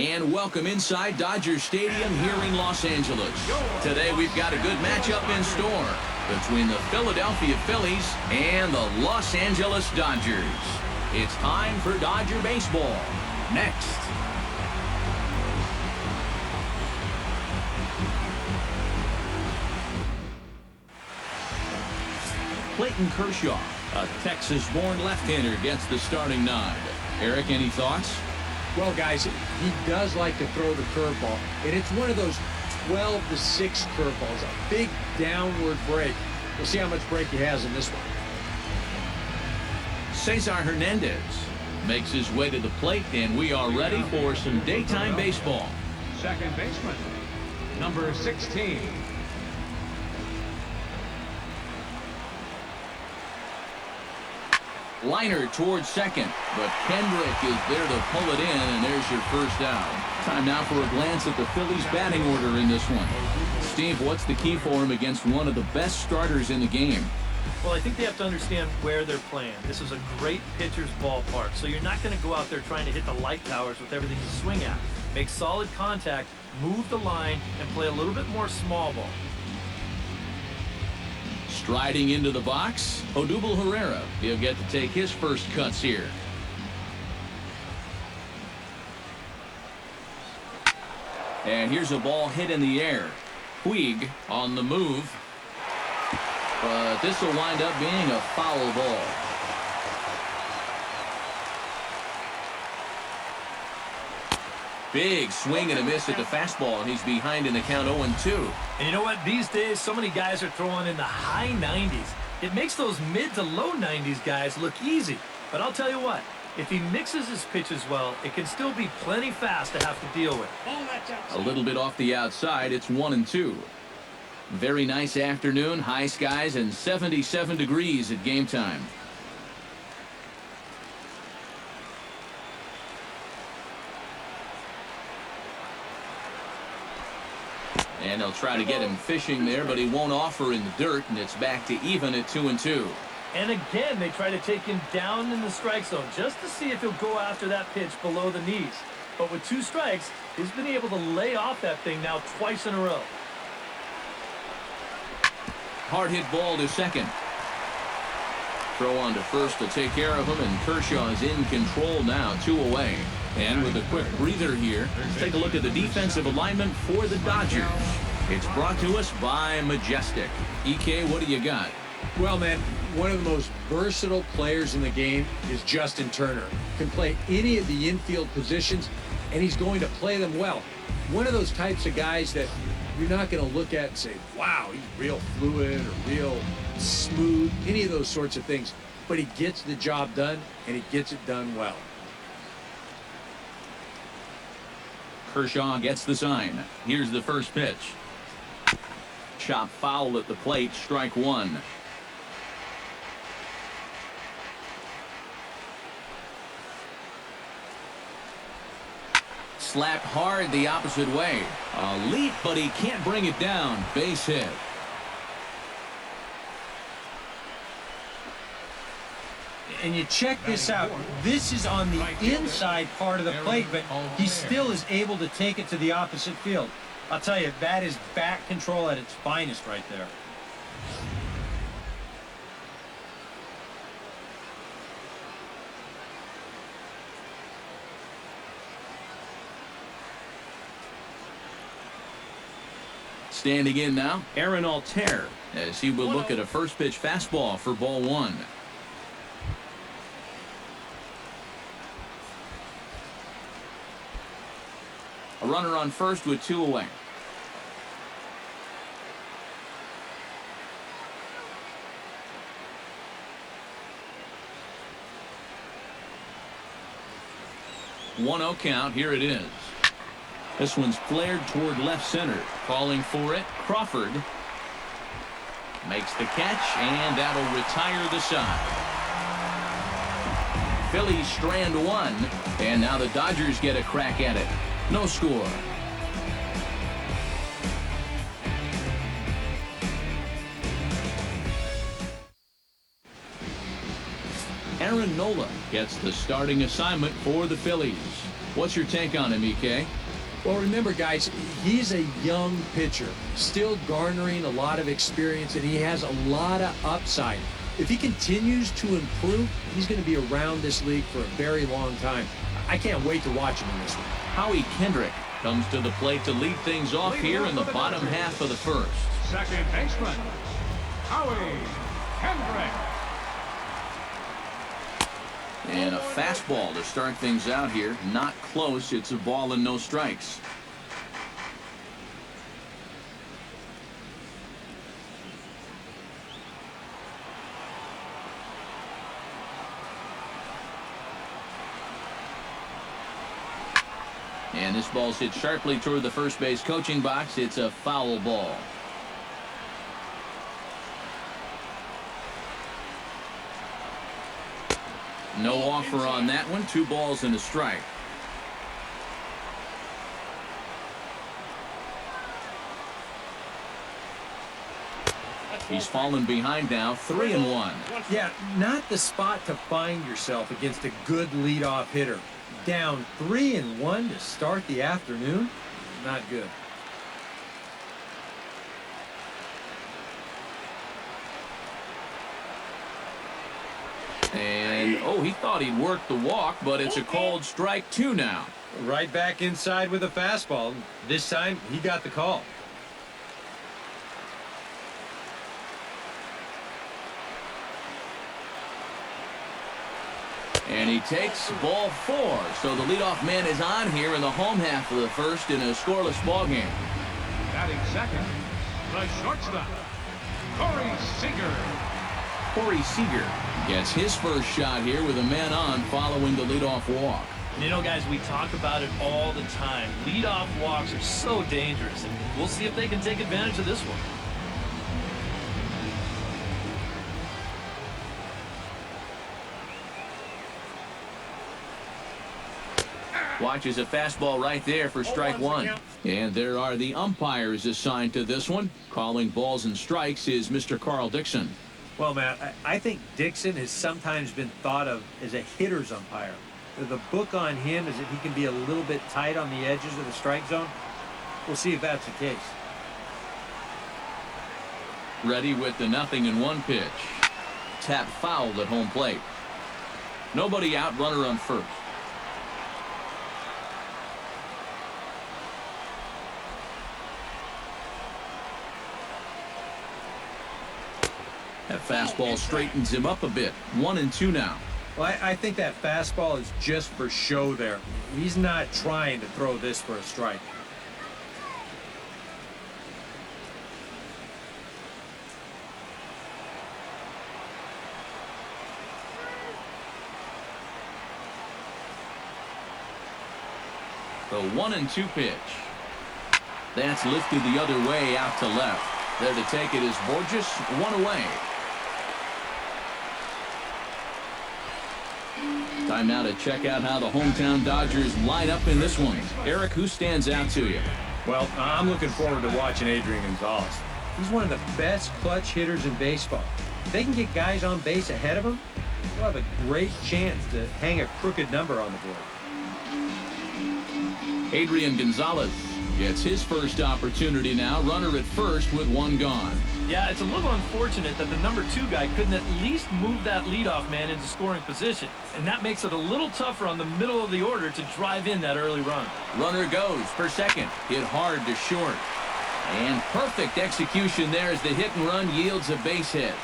And welcome inside Dodger Stadium here in Los Angeles. Today we've got a good matchup in store between the Philadelphia Phillies and the Los Angeles Dodgers. It's time for Dodger baseball. Next. Clayton Kershaw, a Texas-born left-hander, gets the starting nod. Eric, any thoughts? Well, guys, he does like to throw the curveball, and it's one of those 12-6 curveballs, a big downward break. We'll see how much break he has in this one. Cesar Hernandez makes his way to the plate, and we are ready for some daytime baseball. Second baseman, number 16. Liner towards second, but Kendrick is there to pull it in, and there's your first out. Time now for a glance at the Phillies batting order in this one. Steve, what's the key for him against one of the best starters in the game? Well, I think they have to understand where they're playing. This is a great pitcher's ballpark, so you're not going to go out there trying to hit the light towers with everything you swing at. Make solid contact, move the line, and play a little bit more small ball. Striding into the box, Odubel Herrera. He'll get to take his first cuts here. And here's a ball hit in the air. Puig on the move. But this will wind up being a foul ball. Big swing and a miss at the fastball, and he's behind in the count 0-2. And you know what? These days, so many guys are throwing in the high 90s. It makes those mid to low 90s guys look easy. But I'll tell you what, if he mixes his pitches well, it can still be plenty fast to have to deal with. A little bit off the outside, it's 1-2. Very nice afternoon, high skies, and 77 degrees at game time. And they'll try to get him fishing there, but he won't offer in the dirt, and it's back to even at 2-2. And again, they try to take him down in the strike zone just to see if he'll go after that pitch below the knees. But with 2 strikes, he's been able to lay off that thing now twice in a row. Hard hit ball to second. Throw on to first to take care of him, and Kershaw is in control now, 2 away. And with a quick breather here, let's take a look at the defensive alignment for the Dodgers. It's brought to us by Majestic. EK, what do you got? Well, man, one of the most versatile players in the game is Justin Turner. Can play any of the infield positions, and he's going to play them well. One of those types of guys that you're not going to look at and say, wow, he's real fluid or real smooth, any of those sorts of things. But he gets the job done, and he gets it done well. Kershaw gets the sign. Here's the first pitch. Chop foul at the plate, strike 1. Slapped hard the opposite way. A leap, but he can't bring it down. Base hit. And you check this out. This is on the inside part of the plate, but he still is able to take it to the opposite field. I'll tell you, that is bat control at its finest right there. Standing in now, Aaron Altair, as he will look at a first pitch fastball for ball 1. A runner on first with 2 away. One 0 count. Here it is. This one's flared toward left center. Calling for it, Crawford makes the catch, and that'll retire the side. Phillies strand 1, and now the Dodgers get a crack at it. No score. Aaron Nola gets the starting assignment for the Phillies. What's your take on him, EK? Well, remember, guys, he's a young pitcher, still garnering a lot of experience, and he has a lot of upside. If he continues to improve, he's going to be around this league for a very long time. I can't wait to watch him in this one. Howie Kendrick comes to the plate to lead things off here in the bottom half of the first. Second baseman, Howie Kendrick. And a fastball to start things out here. Not close. It's a ball and no strikes. And this ball's hit sharply toward the first base coaching box. It's a foul ball. No offer on that one. 2 balls and a strike. He's fallen behind now, 3-1. Yeah, not the spot to find yourself against a good leadoff hitter. Down 3-1 to start the afternoon? Not good. And, oh, he thought he'd work the walk, but it's a called strike 2 now. Right back inside with a fastball. This time, he got the call. And he takes ball 4. So the leadoff man is on here in the home half of the first in a scoreless ball game. Batting second, the shortstop, Corey Seager. Corey Seager gets his first shot here with a man on following the leadoff walk. You know, guys, we talk about it all the time. Leadoff walks are so dangerous, and we'll see if they can take advantage of this one. Watches a fastball right there for strike 1. And there are the umpires assigned to this one. Calling balls and strikes is Mr. Carl Dixon. Well, Matt, I think Dixon has sometimes been thought of as a hitter's umpire. The book on him is that he can be a little bit tight on the edges of the strike zone. We'll see if that's the case. Ready with the 0-1 pitch. Tap fouled at home plate. Nobody out, runner on first. That fastball straightens him up a bit. 1-2 now. Well, I think that fastball is just for show there. He's not trying to throw this for a strike. The 1-2 pitch. That's lifted the other way out to left. There to take it is Borges, 1 away. Time now to check out how the hometown Dodgers line up in this one. Eric, who stands out to you? Well, I'm looking forward to watching Adrian Gonzalez. He's one of the best clutch hitters in baseball. If they can get guys on base ahead of him, they'll have a great chance to hang a crooked number on the board. Adrian Gonzalez gets his first opportunity now. Runner at first with 1 gone. Yeah, it's a little unfortunate that the number 2 guy couldn't at least move that leadoff man into scoring position. And that makes it a little tougher on the middle of the order to drive in that early run. Runner goes for second. Hit hard to short. And perfect execution there as the hit and run yields a base hit.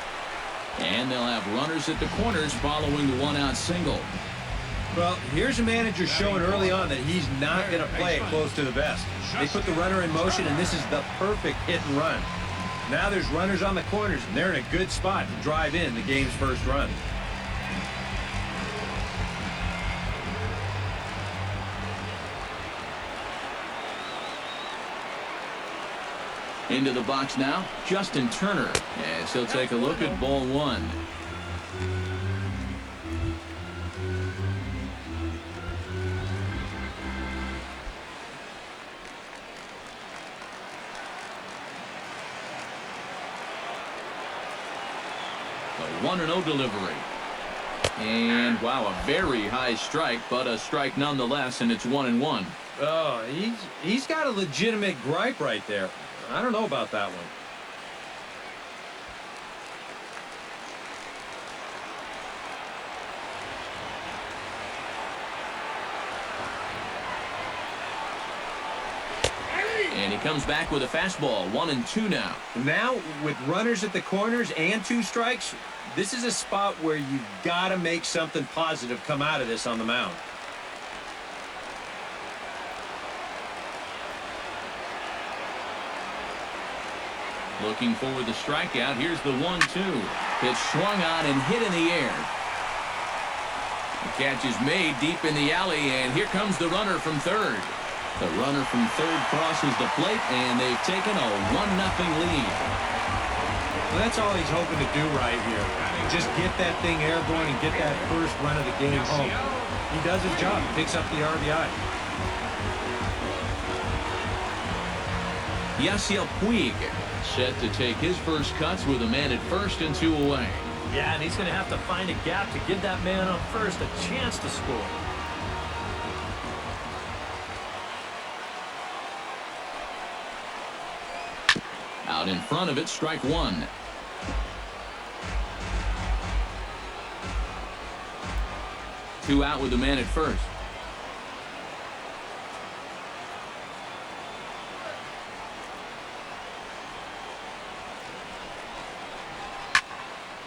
And they'll have runners at the corners following the 1-out single. Well, here's a manager showing early on that he's not going to play it close to the vest. They put the runner in motion, and this is the perfect hit and run. Now there's runners on the corners, and they're in a good spot to drive in the game's first run. Into the box now, Justin Turner, as he'll take a look at ball 1. The 1-0 delivery. And, wow, a very high strike, but a strike nonetheless, and it's 1-1. Oh, he's got a legitimate gripe right there. I don't know about that one. And he comes back with a fastball, 1-2 now. Now, with runners at the corners and 2 strikes, this is a spot where you've got to make something positive come out of this on the mound. Looking for the strikeout. Here's the 1-2. Pitch swung on and hit in the air. The catch is made deep in the alley, and here comes the runner from third. The runner from third crosses the plate, and they've taken a 1-0 lead. Well, that's all he's hoping to do right here. Just get that thing airborne and get that first run of the game home. He does his job. Picks up the RBI. Yasiel Puig set to take his first cuts with a man at first and 2 away. Yeah, and he's going to have to find a gap to give that man on first a chance to score. Out in front of it, strike 1. Two out with the man at first.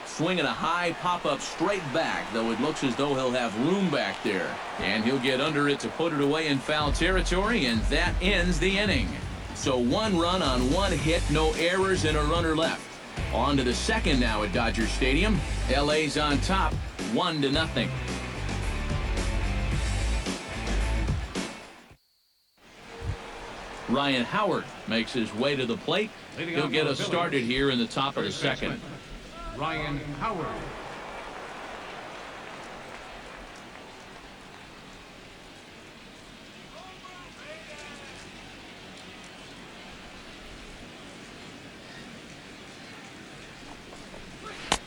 Swinging a high pop-up straight back, though it looks as though he'll have room back there. And he'll get under it to put it away in foul territory, and that ends the inning. So 1 run on 1 hit, no errors, and a runner left. On to the second now at Dodger Stadium. LA's on top, 1-0. Ryan Howard makes his way to the plate. He'll get us started here in the top of the second. Ryan Howard.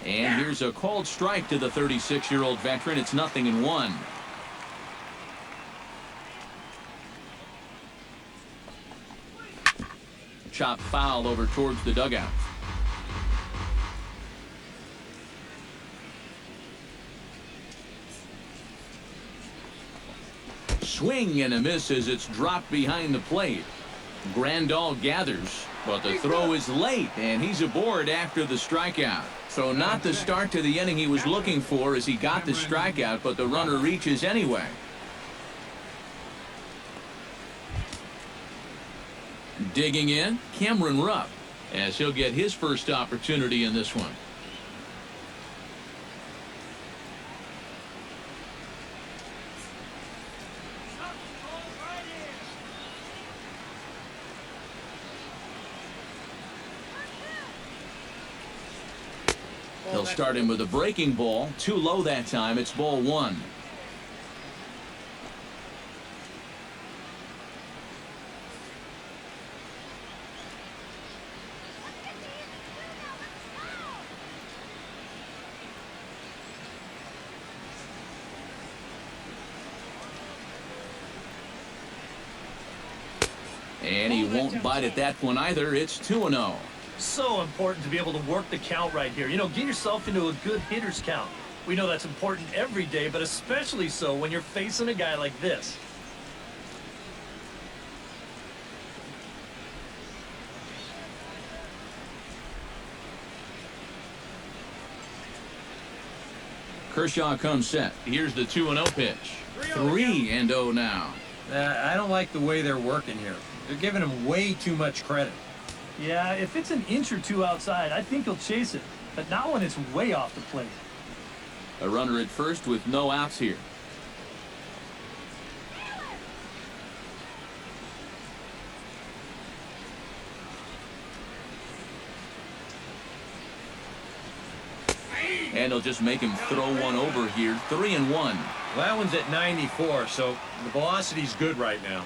And here's a called strike to the 36-year-old veteran. It's 0-1. Chop foul over towards the dugout. Swing and a miss as it's dropped behind the plate. Grandal gathers, but the throw is late, and he's aboard after the strikeout. So not the start to the inning he was looking for as he got the strikeout, but the runner reaches anyway. Digging in, Cameron Rupp, as he'll get his first opportunity in this one. He'll start him with a breaking ball. Too low that time. It's ball 1. And he won't bite at that one either. It's 2-0. So important to be able to work the count right here. You know, get yourself into a good hitter's count. We know that's important every day, but especially so when you're facing a guy like this. Kershaw comes set. Here's the 2-0 pitch. 3-0 now. I don't like the way they're working here. They're giving him way too much credit. Yeah, if it's an inch or two outside, I think he'll chase it. But not when it's way off the plate. A runner at first with no outs here. And he'll just make him throw one over here. 3-1. Well, that one's at 94, so the velocity's good right now.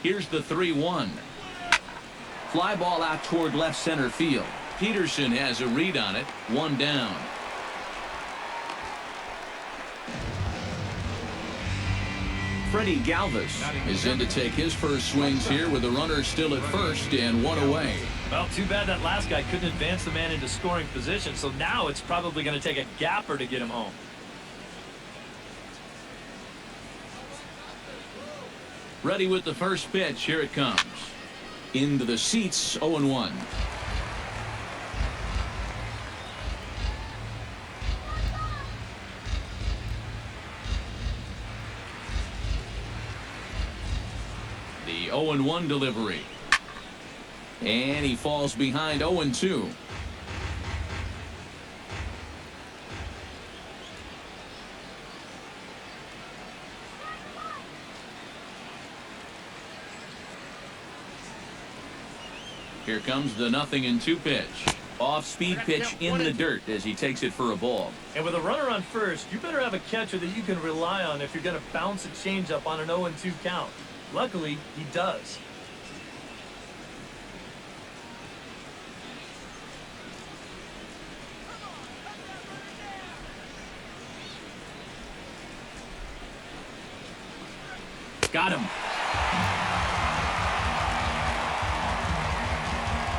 Here's the 3-1. Fly ball out toward left center field. Peterson has a read on it. One down. Freddie Galvis is in to take his first swings here with the runner still at first and one away. Well, too bad that last guy couldn't advance the man into scoring position, so now it's probably going to take a gapper to get him home. Ready with the first pitch. Here it comes. Into the seats, 0-1. The 0-1 delivery. And he falls behind 0-2. Here comes the 0-2 pitch. Off-speed pitch in the dirt as he takes it for a ball. And with a runner on first, you better have a catcher that you can rely on if you're going to bounce a changeup on an 0-2 count. Luckily, he does. Got him.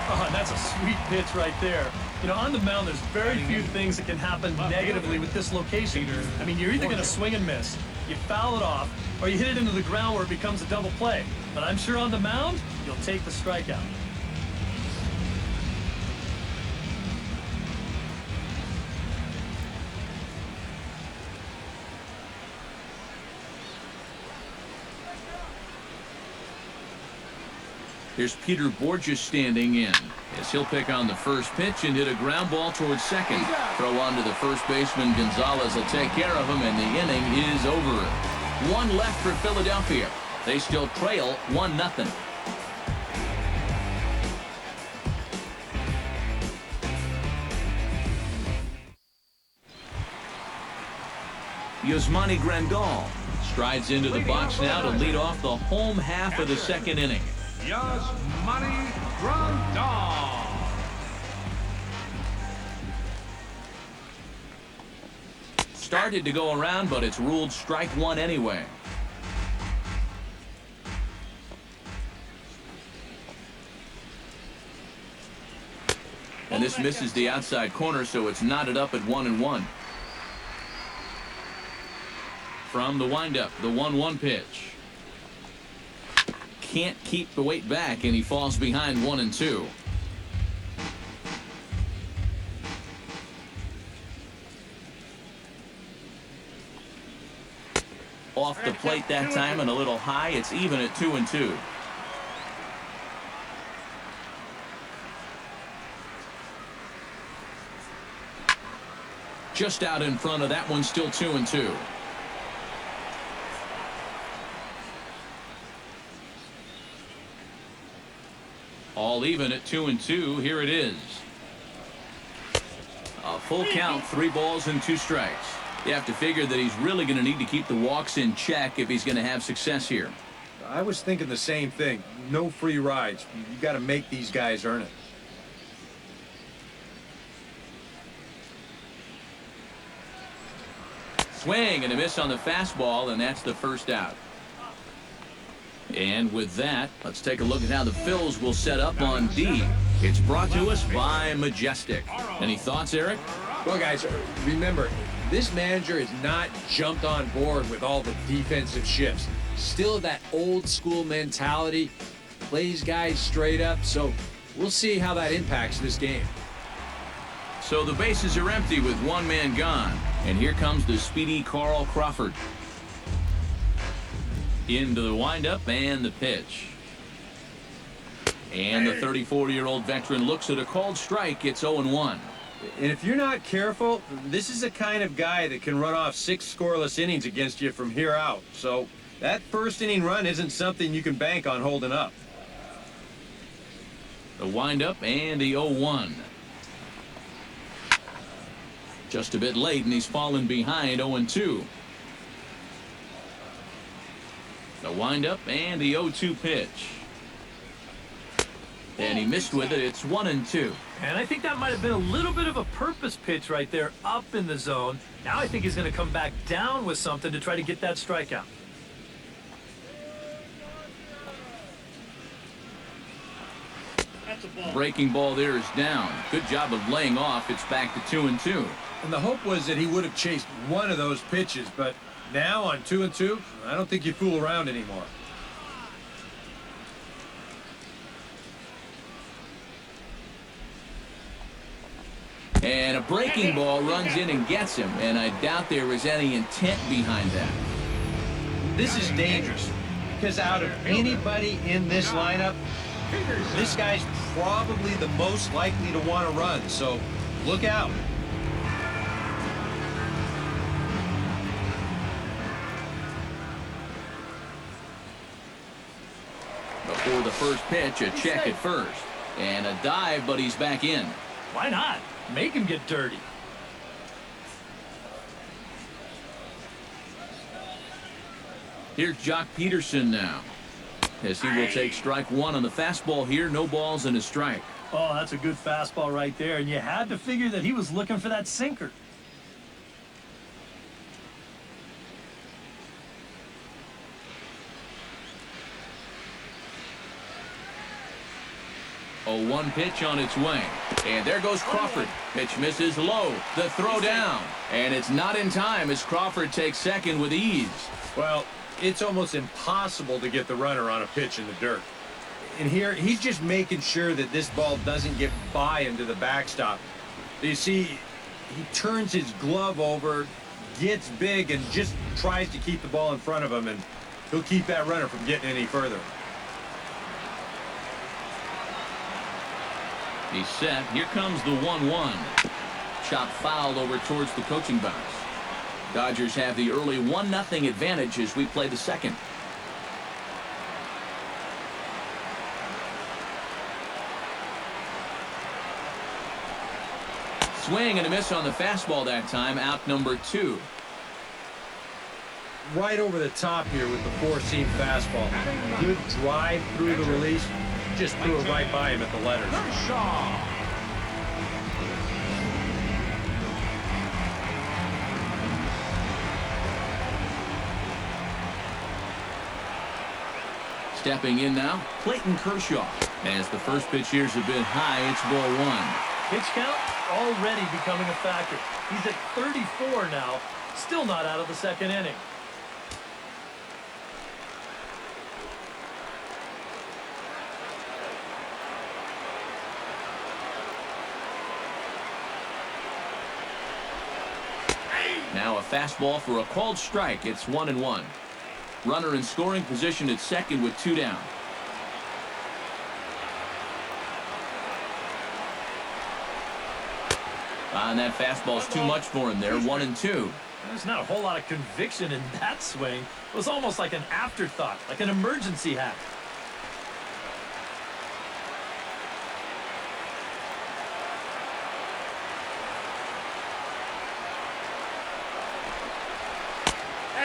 Oh, that's a sweet pitch right there. You know, on the mound, there's very few things that can happen negatively with this location. I mean, you're either going to swing and miss, you foul it off, or you hit it into the ground where it becomes a double play. But I'm sure on the mound, you'll take the strikeout. Here's Peter Borges standing in as he'll pick on the first pitch and hit a ground ball towards second. Throw on to the first baseman. Gonzalez will take care of him, and the inning is over. One left for Philadelphia. They still trail 1-0. Yasmani Grandal strides into the box now to lead off the home half of the second inning. Yasmani Grandal. Started to go around, but it's ruled strike one anyway. And this misses the outside corner, so it's knotted up at 1-1. From the windup, the 1-1 pitch. Can't keep the weight back, and he falls behind 1-2. Off the plate that time and a little high. It's even at 2-2. Just out in front of that one, still 2-2. All even at 2-2. Here it is. A full count, 3 balls and 2 strikes. You have to figure that he's really going to need to keep the walks in check if he's going to have success here. I was thinking the same thing. No free rides. You got to make these guys earn it. Swing and a miss on the fastball, and that's the first out. And with that, let's take a look at how the Phils will set up on D. It's brought to us by Majestic. Any thoughts, Eric? Well, guys, remember, this manager has not jumped on board with all the defensive shifts. Still that old school mentality, plays guys straight up, so we'll see how that impacts this game. So the bases are empty with one man gone. And here comes the speedy Carl Crawford. Into the windup and the pitch. And the 34-year-old veteran looks at a called strike. It's 0-1. And if you're not careful, this is the kind of guy that can run off 6 scoreless innings against you from here out. So that first inning run isn't something you can bank on holding up. The windup and the 0-1. Just a bit late, and he's fallen behind 0-2. The windup and the 0-2 pitch. And he missed with it. It's 1-2. And I think that might have been a little bit of a purpose pitch right there up in the zone. Now I think he's going to come back down with something to try to get that strikeout. Breaking ball there is down. Good job of laying off. It's back to 2-2. And the hope was that he would have chased one of those pitches, but now on 2-2, I don't think you fool around anymore. And a breaking ball runs in and gets him, and I doubt there was any intent behind that. This is dangerous because out of anybody in this lineup, this guy's probably the most likely to want to run, so look out. Before the first pitch, a check at first. And a dive, but he's back in. Why not? Make him get dirty. Here's Jock Peterson now, as he will take strike one on the fastball here. No balls and a strike. Oh, that's a good fastball right there, and you had to figure that he was looking for that sinker. A 1 pitch on its way. And there goes Crawford. Pitch misses low. The throw down. And it's not in time as Crawford takes second with ease. Well, it's almost impossible to get the runner on a pitch in the dirt. And here, he's just making sure that this ball doesn't get by him to the backstop. You see, he turns his glove over, gets big, and just tries to keep the ball in front of him, and he'll keep that runner from getting any further. He's set. Here comes the 1-1. Chop fouled over towards the coaching box. Dodgers have the early 1-0 advantage as we play the second. Swing and a miss on the fastball that time. Out number 2. Right over the top here with the four-seam fastball. Good drive through the release. Just threw it right by him at the letters. Stepping in now, Clayton Kershaw. As the first pitch here is a bit high, it's ball 1. Pitch count already becoming a factor. He's at 34 now, still not out of the second inning. Now a fastball for a called strike. It's 1-1. Runner in scoring position at second with 2 down. And that fastball's too much for him there. 1-2. There's not a whole lot of conviction in that swing. It was almost like an afterthought, like an emergency hack.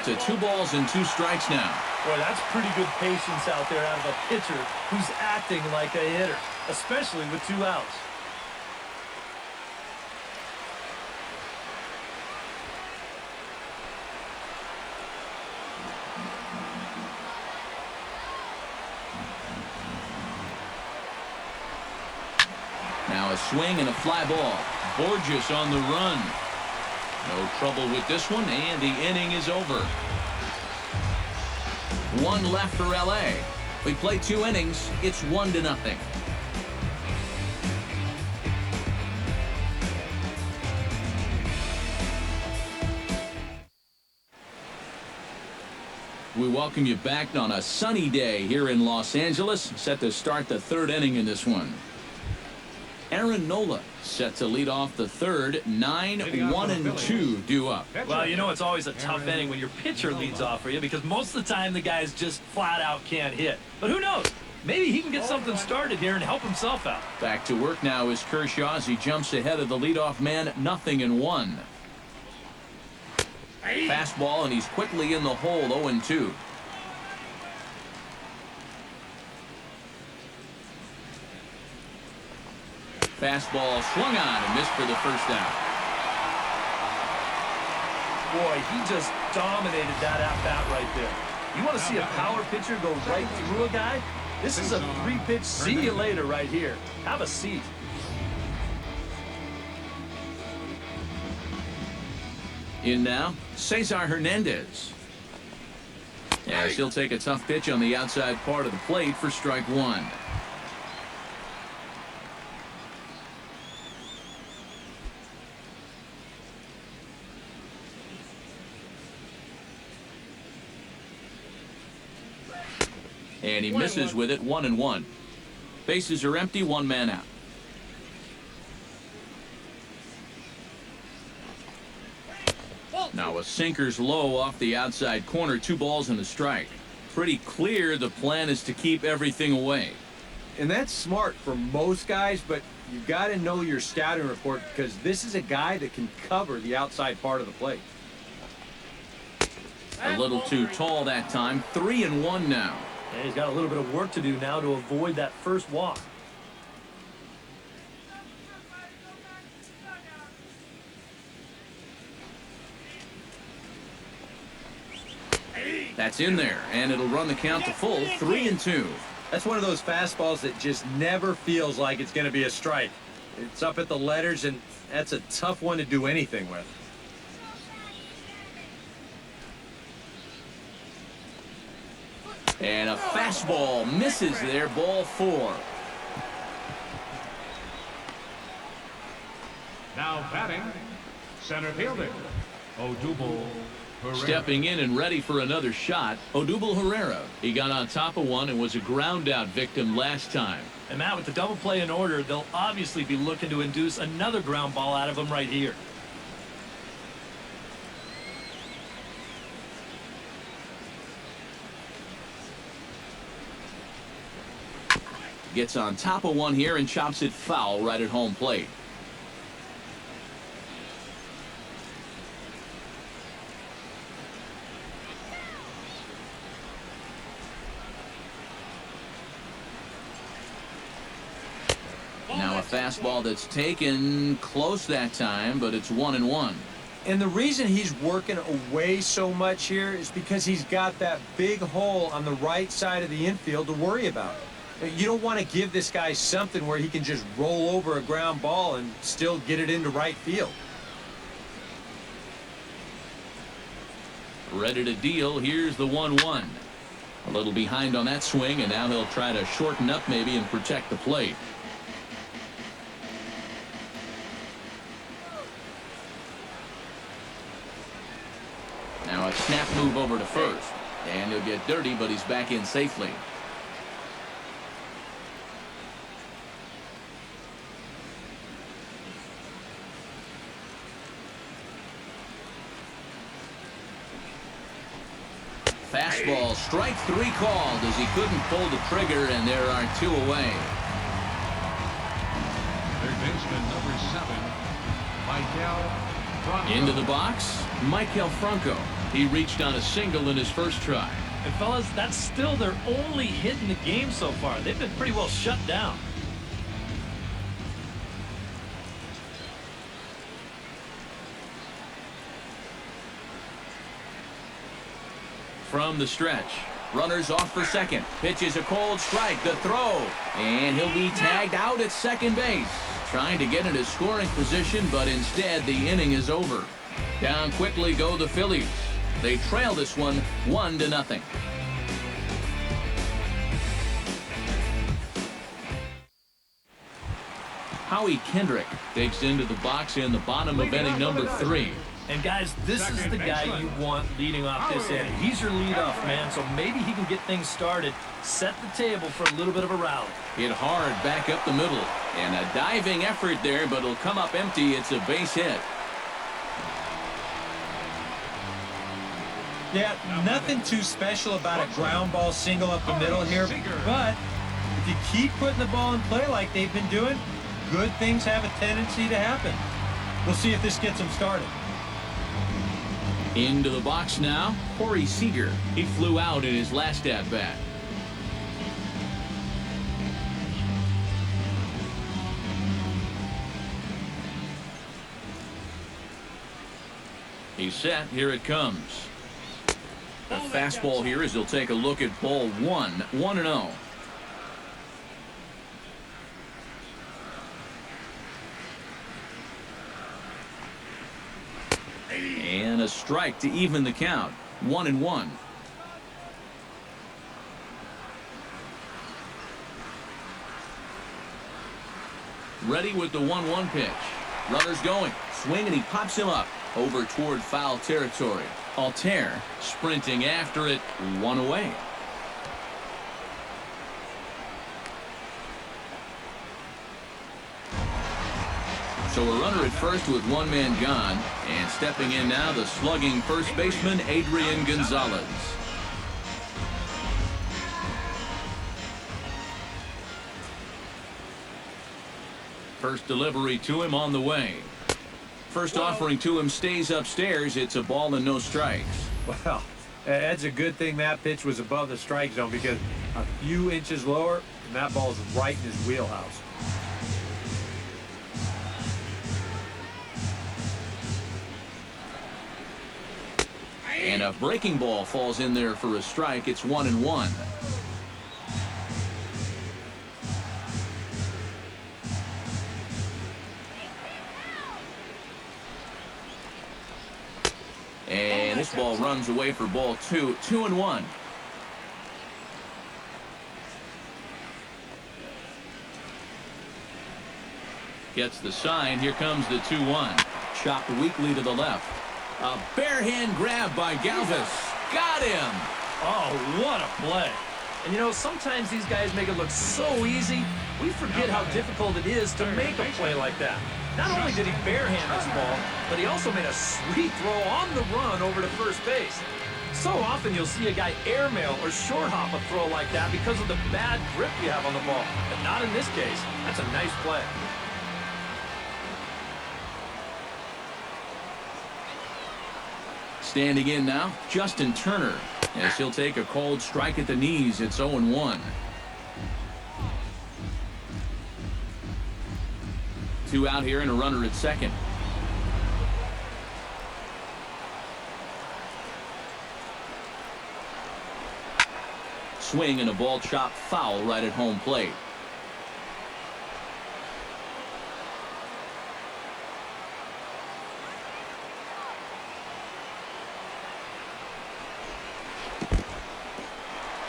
To 2 balls and 2 strikes now. Boy, that's pretty good patience out there out of a pitcher who's acting like a hitter, especially with 2 outs. Now a swing and a fly ball. Borges on the run. No trouble with this one, and the inning is over. 1 left for L.A. We play 2 innings. It's 1-0. We welcome you back on a sunny day here in Los Angeles, set to start the 3rd inning in this one. Aaron Nola set to lead off the 3rd. 9-1-2 due up. Well, you know it's always a tough inning when your pitcher leads off for you because most of the time the guys just flat out can't hit. But who knows? Maybe he can get something started here and help himself out. Back to work now is Kershaw as he jumps ahead of the leadoff man. 0-1. Fastball, and he's quickly in the hole. 0-2. Fastball swung on and missed for the first out. Boy, he just dominated that at-bat right there. You want to see a power pitcher go right through a guy? This is a 3-pitch see you later right here. Have a seat. In now, Cesar Hernandez. As he'll take a tough pitch on the outside part of the plate for strike one. And he misses with it, 1-1. Bases are empty, one man out. Now a sinker's low off the outside corner, 2 balls and a strike. Pretty clear the plan is to keep everything away. And that's smart for most guys, but you've got to know your scouting report because this is a guy that can cover the outside part of the plate. A little too tall that time, 3-1 now. And he's got a little bit of work to do now to avoid that first walk. That's in there, and it'll run the count to full, 3-2. That's one of those fastballs that just never feels like it's going to be a strike. It's up at the letters, and that's a tough one to do anything with. And a fastball misses there, ball 4. Now batting, center fielder, Odubel Herrera. Stepping in and ready for another shot, Odubel Herrera. He got on top of one and was a ground-out victim last time. And Matt, with the double play in order, they'll obviously be looking to induce another ground ball out of him right here. Gets on top of one here and chops it foul right at home plate. Now a fastball that's taken close that time, but it's 1-1. And the reason he's working away so much here is because he's got that big hole on the right side of the infield to worry about. You don't want to give this guy something where he can just roll over a ground ball and still get it into right field. Ready to deal. Here's the 1-1. A little behind on that swing, and now he'll try to shorten up maybe and protect the plate. Now a snap move over to first. And he'll get dirty, but he's back in safely. Fastball, strike 3 called as he couldn't pull the trigger, and there are 2 away. Third baseman number 7, Michael Franco. Into the box, Michael Franco. He reached on a single in his first try. And fellas, that's still their only hit in the game so far. They've been pretty well shut down. From the stretch, runners off for second. Pitch is a cold strike, the throw, and he'll be tagged out at second base. Trying to get into scoring position, but instead the inning is over. Down quickly go the Phillies. They trail this one 1-0. Howie Kendrick takes into the box in the bottom of inning number 3. And guys, this is the guy you want leading off this inning. He's your leadoff man, so maybe he can get things started, set the table for a little bit of a rally. Hit hard back up the middle. And a diving effort there, but it'll come up empty. It's a base hit. Yeah, nothing too special about a ground ball single up the middle here, but if you keep putting the ball in play like they've been doing, good things have a tendency to happen. We'll see if this gets them started. Into the box now, Corey Seager. He flew out in his last at-bat. He's set. Here it comes. The fastball here as he'll take a look at ball one. 1-0. And a strike to even the count. 1-1. Ready with the 1-1 pitch. Runner's going. Swing, and he pops him up over toward foul territory. Altair sprinting after it. 1 away. So a runner at first with 1 man gone. And stepping in now, the slugging first baseman, Adrian Gonzalez. First delivery to him on the way. First offering to him stays upstairs. It's a ball and no strikes. Well, that's a good thing that pitch was above the strike zone, because a few inches lower, and that ball's right in his wheelhouse. And a breaking ball falls in there for a strike. It's 1-1. And this ball runs away for ball 2. 2-1. Gets the sign. Here comes the 2-1. Chopped weakly to the left. A bare hand grab by Galvis. Got him. Oh, what a play. And, you know, sometimes these guys make it look so easy, we forget how difficult it is to make a play like that. Not only did he barehand this ball, but he also made a sweet throw on the run over to first base. So often you'll see a guy airmail or short hop a throw like that because of the bad grip you have on the ball. But not in this case. That's a nice play. Standing in now, Justin Turner, as he'll take a cold strike at the knees. It's 0-1. 2 out here and a runner at second. Swing and a ball chopped foul right at home plate.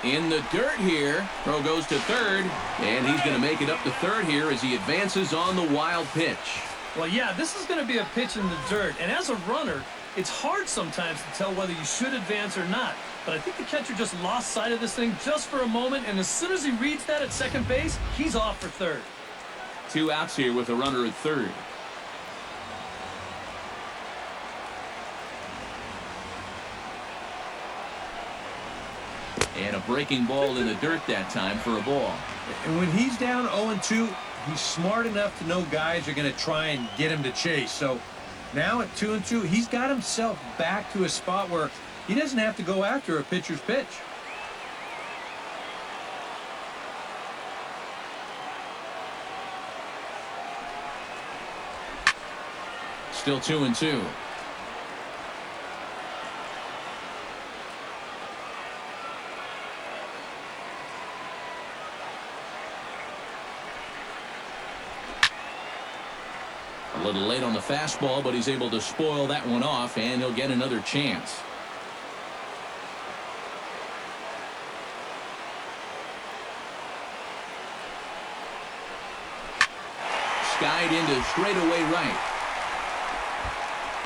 In the dirt here. Throw goes to third, and he's going to make it up to third here as he advances on the wild pitch. Well, yeah, this is going to be a pitch in the dirt, and as a runner, it's hard sometimes to tell whether you should advance or not. But I think the catcher just lost sight of this thing just for a moment, and as soon as he reads that at second base, he's off for third. 2 outs here with a runner at third. And a breaking ball in the dirt that time for a ball. And when he's down 0-2, he's smart enough to know guys are going to try and get him to chase. So now at 2-2, he's got himself back to a spot where he doesn't have to go after a pitcher's pitch. Still 2-2. A little late on the fastball, but he's able to spoil that one off, and he'll get another chance. Skied into straightaway right.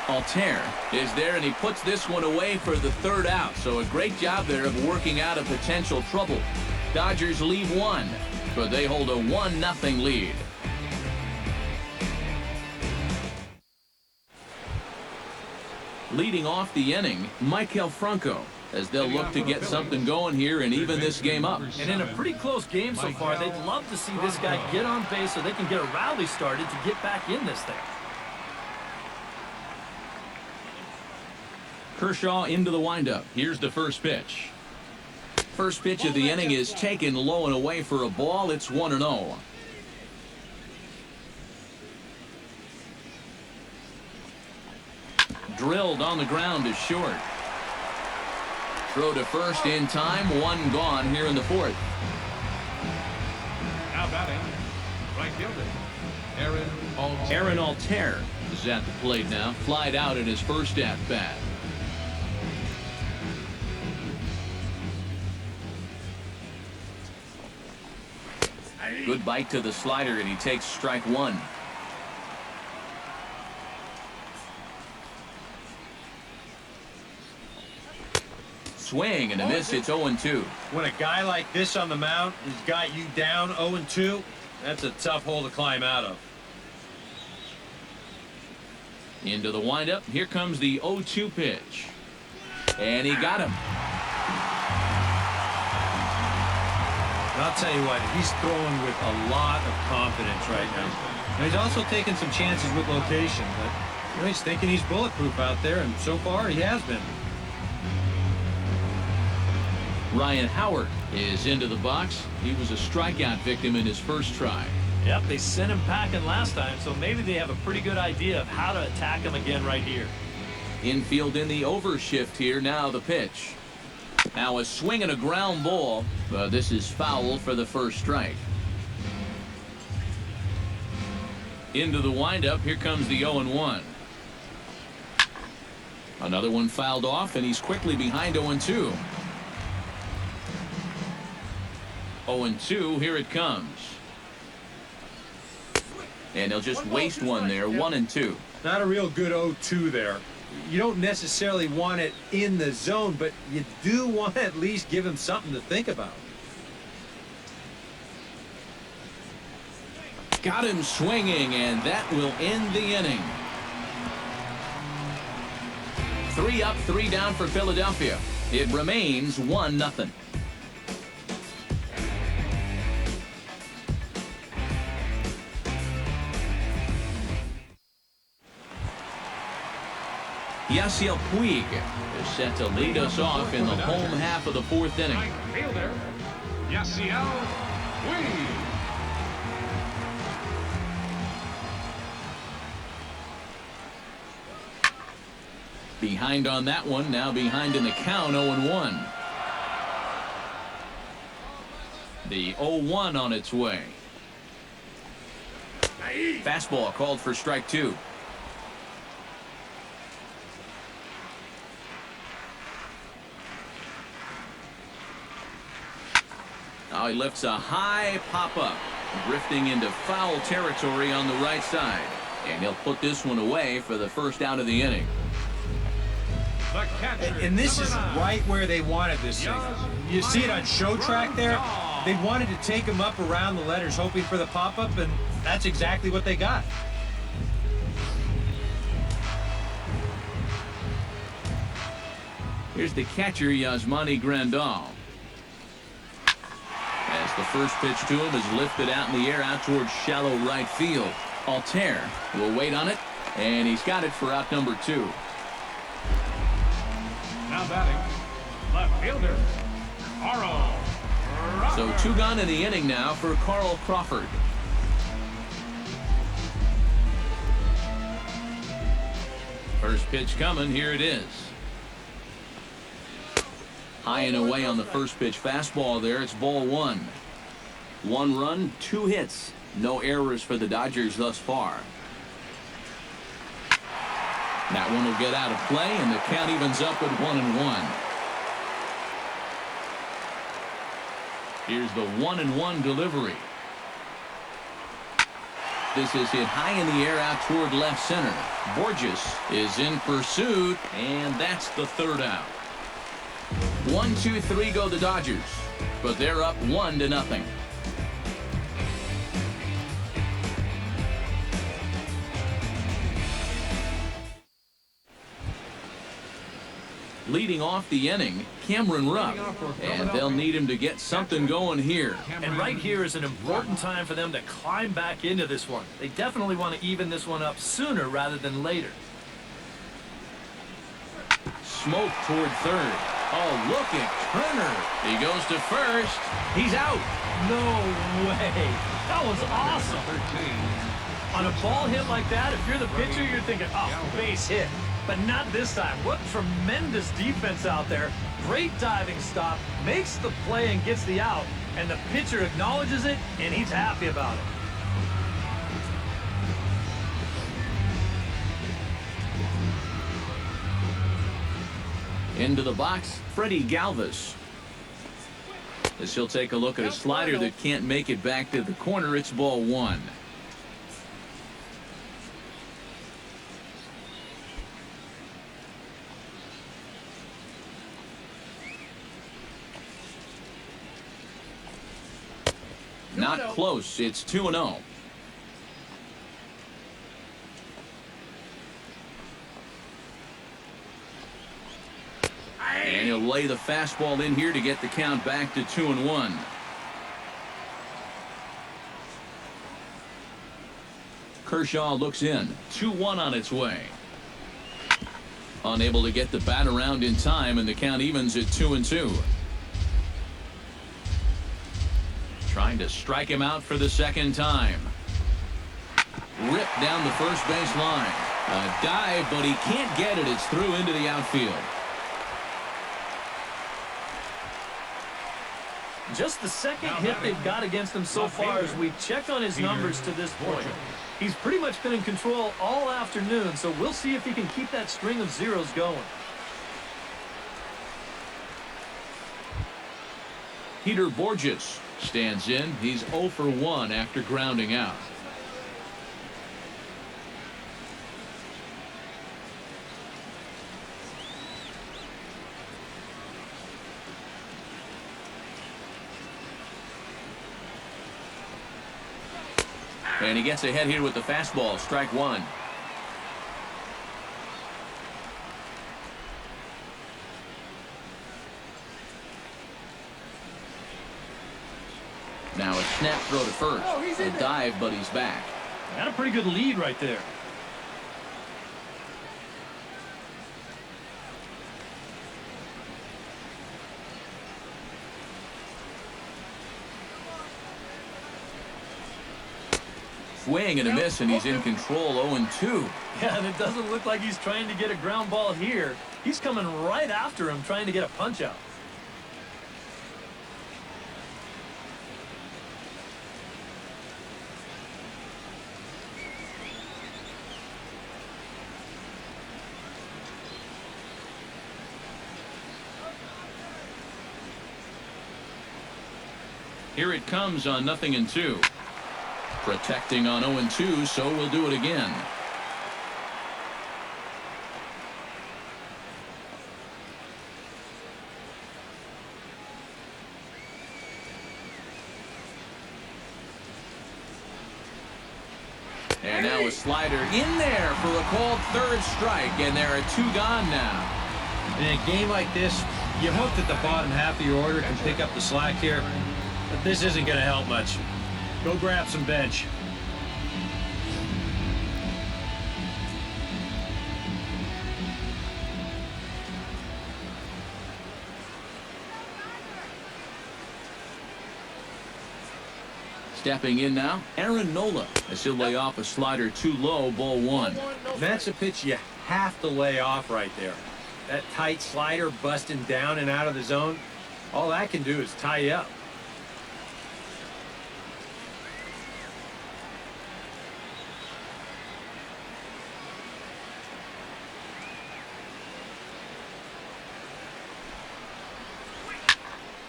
Altair is there, and he puts this one away for the third out. So a great job there of working out a potential trouble. Dodgers leave 1, but they hold a 1-0 lead. Leading off the inning, Michael Franco, as they'll look to get something going here and even this game up. And in a pretty close game so far, they'd love to see this guy get on base so they can get a rally started to get back in this thing. Kershaw into the windup. Here's the first pitch. First pitch of the inning is taken low and away for a ball. It's 1-0. drilled on the ground to short. Throw to first in time. One gone here in the fourth. Now batting, right fielder, Aaron Altair is at the plate now. Flied out in his first at bat. Good bite to the slider, and he takes strike one. Swing and a miss. It's 0-2. When a guy like this on the mound has got you down 0-2, that's a tough hole to climb out of. Into the windup. Here comes the 0-2 pitch. And he got him. I'll tell you what, he's throwing with a lot of confidence right now. And he's also taking some chances with location, but he's thinking he's bulletproof out there, and so far he has been. Ryan Howard is into the box. He was a strikeout victim in his first try. Yep, they sent him packing last time, so maybe they have a pretty good idea of how to attack him again right here. Infield in the overshift here. Now the pitch. Now a swing and a ground ball, but this is foul for the first strike. Into the windup. Here comes the 0-1. Another one fouled off, and he's quickly behind 0-2. 0-2. Here it comes. And he'll just waste one there. 1-2. Not a real good 0-2 there. You don't necessarily want it in the zone, but you do want to at least give him something to think about. Got him swinging, and that will end the inning. 3 up, 3 down for Philadelphia. It remains 1-0. Yasiel Puig is set to lead us off in the home half of the fourth inning. right fielder, Yasiel Puig. Behind on that one, now behind in the count, 0-1. The 0-1 on its way. Fastball called for strike 2. Now he lifts a high pop-up, drifting into foul territory on the right side. And he'll put this one away for the first out of the inning. The catcher, And this is number 9. right where they wanted this thing. You see it on show track there? They wanted to take him up around the letters, hoping for the pop-up, and that's exactly what they got. Here's the catcher, Yasmani Grandal. As the first pitch to him is lifted out in the air out towards shallow right field. Altair will wait on it, and he's got it for out number 2. Now batting, left fielder, Carl. So 2 gone in the inning now for Carl Crawford. First pitch coming. Here it is. High and away on the first pitch fastball there. It's ball 1. 1 run, 2 hits. No errors for the Dodgers thus far. That one will get out of play, and the count evens up at 1-1. Here's the 1-1 delivery. This is hit high in the air out toward left center. Borges is in pursuit, and that's the third out. 1, 2, 3 go the Dodgers, but they're up 1-0. Leading off the inning, Cameron Rupp, and they'll need him to get something going here. And right here is an important time for them to climb back into this one. They definitely want to even this one up sooner rather than later. Smoke toward third. Oh, look at Turner. He goes to first. He's out. No way. That was awesome. 13. On a ball hit like that, if you're the pitcher, you're thinking, oh, base hit. but not this time. What tremendous defense out there. Great diving stop, makes the play and gets the out, and the pitcher acknowledges it, and he's happy about it. Into the box, Freddie Galvis. As he'll take a look at a slider that can't make it back to the corner, it's ball one. Not close. It's 2-0. And he'll lay the fastball in here to get the count back to 2-1. Kershaw looks in. 2-1 on its way. Unable to get the bat around in time, and the count evens at 2-2. Trying to strike him out for the second time. Ripped down the first base line. A dive, but he can't get it. It's through into the outfield. Just the second hit they've got against him so far as we checked on his numbers to this point. He's pretty much been in control all afternoon, so we'll see if he can keep that string of zeros going. Peter Borges stands in. He's 0 for 1 after grounding out. And he gets ahead here with the fastball. Strike one. Now a snap throw to first. A dive, but he's back. Got a pretty good lead right there. Swing and a miss, and he's in control. 0-2. Yeah, and it doesn't look like he's trying to get a ground ball here. He's coming right after him, trying to get a punch out. Here it comes on 0-2. Protecting on 0-2, so we'll do it again. And now a slider in there for a called third strike, and there are 2 gone now. In a game like this, you hope that the bottom half of your order can pick up the slack here, but this isn't going to help much. Go grab some bench. Stepping in now, Aaron Nola, as he'll lay off a slider too low, ball one. That's a pitch you have to lay off right there. That tight slider busting down and out of the zone, all that can do is tie you up.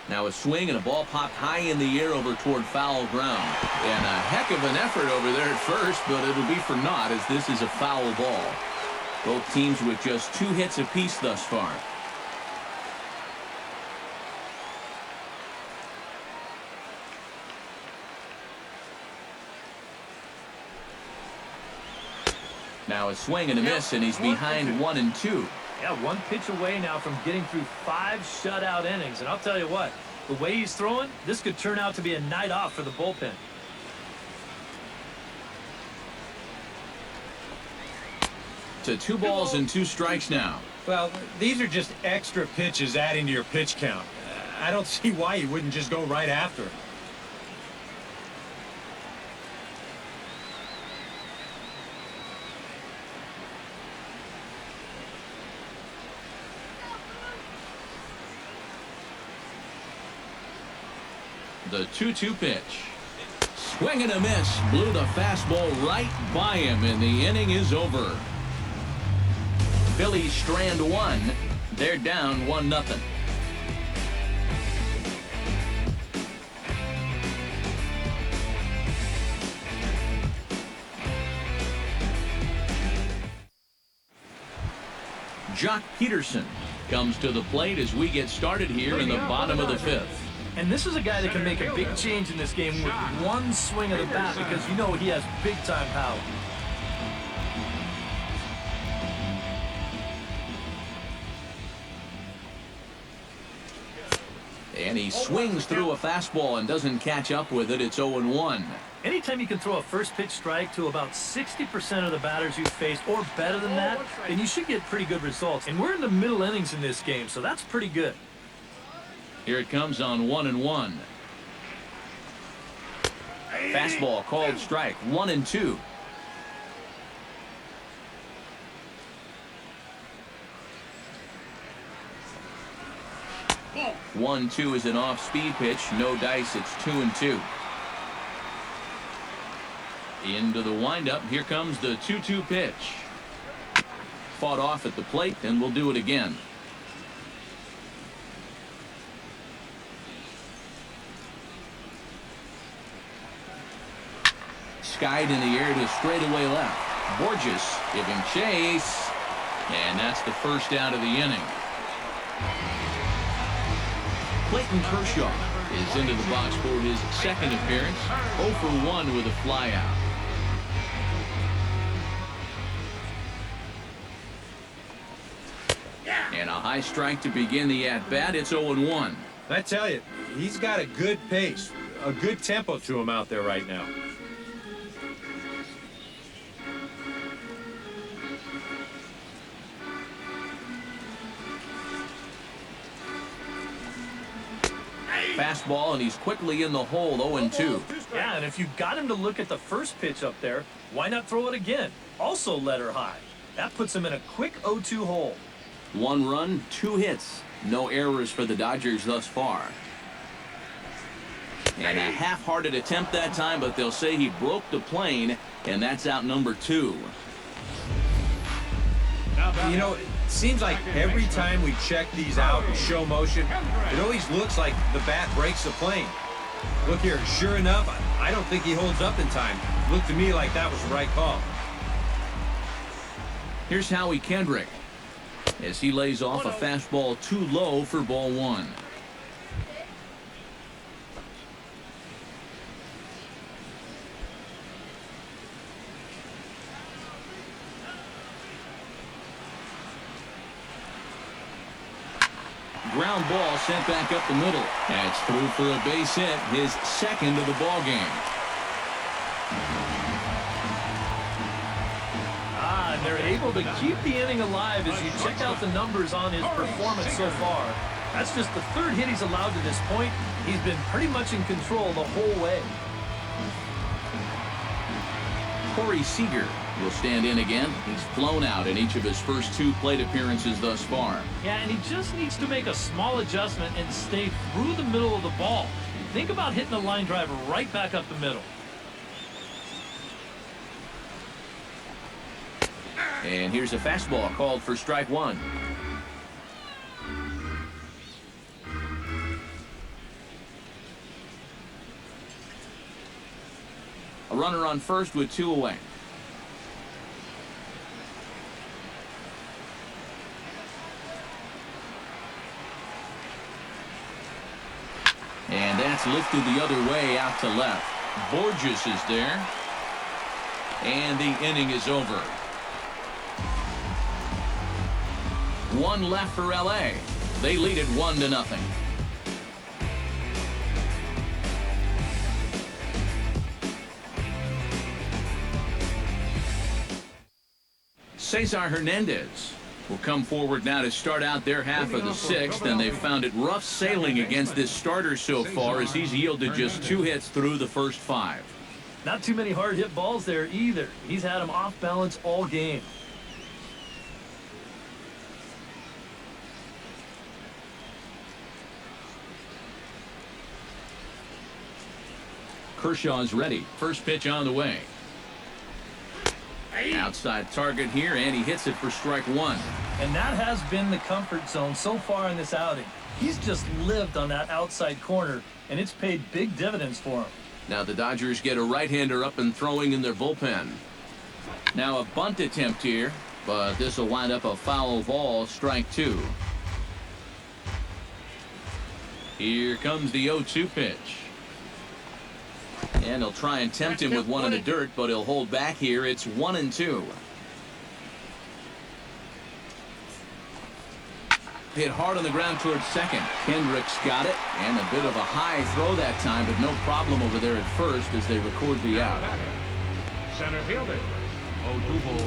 Now a swing and a ball popped high in the air over toward foul ground. And a heck of an effort over there at first, but it'll be for naught as this is a foul ball. Both teams with just 2 hits apiece thus far. Now a swing and a miss, and he's behind 1-2. Yeah, 1 pitch away now from getting through 5 shutout innings. And I'll tell you what, the way he's throwing, this could turn out to be a night off for the bullpen. To 2 balls and 2 strikes now. Well, these are just extra pitches adding to your pitch count. I don't see why you wouldn't just go right after him. The 2-2 pitch. Swing and a miss. Blew the fastball right by him, and the inning is over. Phillies strand one. They're down 1-0. Jock Peterson comes to the plate as we get started here in the bottom of the fifth. And this is a guy that can make a big change in this game with one swing of the bat because you know he has big-time power. And he swings through a fastball and doesn't catch up with it. It's 0-1. Anytime you can throw a first pitch strike to about 60% of the batters you've faced or better than that, then you should get pretty good results. And we're in the middle innings in this game, so that's pretty good. Here it comes on 1-1. Fastball called strike. 1-2. 1-2 is an off-speed pitch. No dice. It's 2-2. Into the windup. Here comes the 2-2 pitch. Fought off at the plate, and we'll do it again. Skied in the air to straightaway left. Borges giving chase. And that's the first out of the inning. Clayton Kershaw is into the box for his second appearance. 0 for 1 with a flyout. And a high strike to begin the at-bat. It's 0-1. I tell you, he's got a good pace, a good tempo to him out there right now. Fastball, and he's quickly in the hole. 0-2. Yeah, and if you got him to look at the first pitch up there, why not throw it again? Also let her high. That puts him in a quick 0-2 hole. 1 run, 2 hits. No errors for the Dodgers thus far. And a half-hearted attempt that time, but they'll say he broke the plane, and that's out number 2. You know, it seems like every time we check these out in show motion, it always looks like the bat breaks the plane. Look here, sure enough, I don't think he holds up in time. Looked to me like that was the right call. Here's Howie Kendrick as he lays off a fastball too low for ball 1. Ground ball sent back up the middle. That's through for a base hit, his second of the ball game. And they're able to keep the inning alive as you check out the numbers on his performance so far. That's just the third hit he's allowed to this point. He's been pretty much in control the whole way. Corey Seager will stand in again. He's flown out in each of his first 2 plate appearances thus far. Yeah, and he just needs to make a small adjustment and stay through the middle of the ball. Think about hitting a line drive right back up the middle. And here's a fastball called for strike 1. A runner on first with 2 away. And that's lifted the other way out to left. Borges is there. And the inning is over. 1 left for LA. They lead it 1-0. Cesar Hernandez will come forward now to start out their half of the 6th, and they've found it rough sailing against this starter so far as he's yielded just 2 hits through the first 5. Not too many hard hit balls there either. He's had them off balance all game. Kershaw's ready. First pitch on the way. Outside target here, and he hits it for strike one. And that has been the comfort zone so far in this outing. He's just lived on that outside corner, and it's paid big dividends for him. Now the Dodgers get a right-hander up and throwing in their bullpen. Now a bunt attempt here, but this will wind up a foul ball, strike two. Here comes the 0-2 pitch. And he'll try and tempt him with one in the dirt, but he'll hold back here. It's 1-2. Hit hard on the ground towards second. Kendricks got it, and a bit of a high throw that time, but no problem over there at first as they record the out. Center fielder, Odubel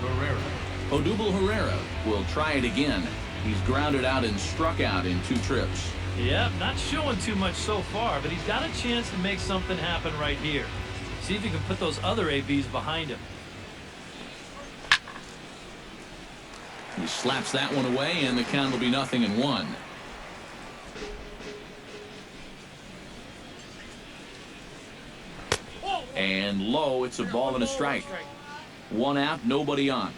Herrera. Odubel Herrera will try it again. He's grounded out and struck out in 2 trips. Yep, not showing too much so far, but he's got a chance to make something happen right here. See if he can put those other ABs behind him. He slaps that one away, and the count will be 0-1. And low, it's a ball and a strike. 1 out, nobody on.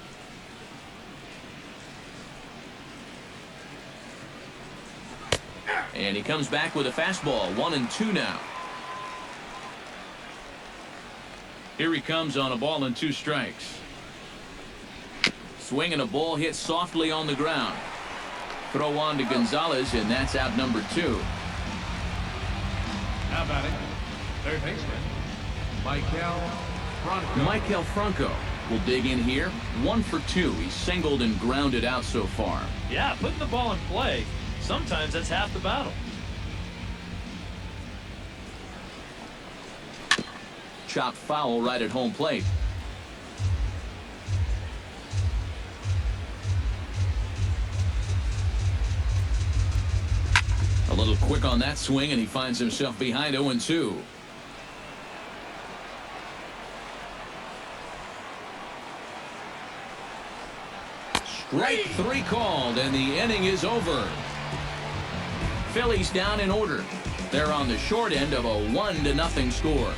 And he comes back with a fastball. 1-2 now. Here he comes on a ball and 2 strikes. Swing and a ball hit softly on the ground. Throw on to Gonzalez, and that's out number 2. Now batting, third baseman, Maikel Franco will dig in here. 1 for 2. He's singled and grounded out so far. Yeah, putting the ball in play, sometimes that's half the battle. Chopped foul right at home plate. A little quick on that swing, and he finds himself behind 0-2. Strike 3 called, and the inning is over. Phillies down in order. They're on the short end of a 1-0 score.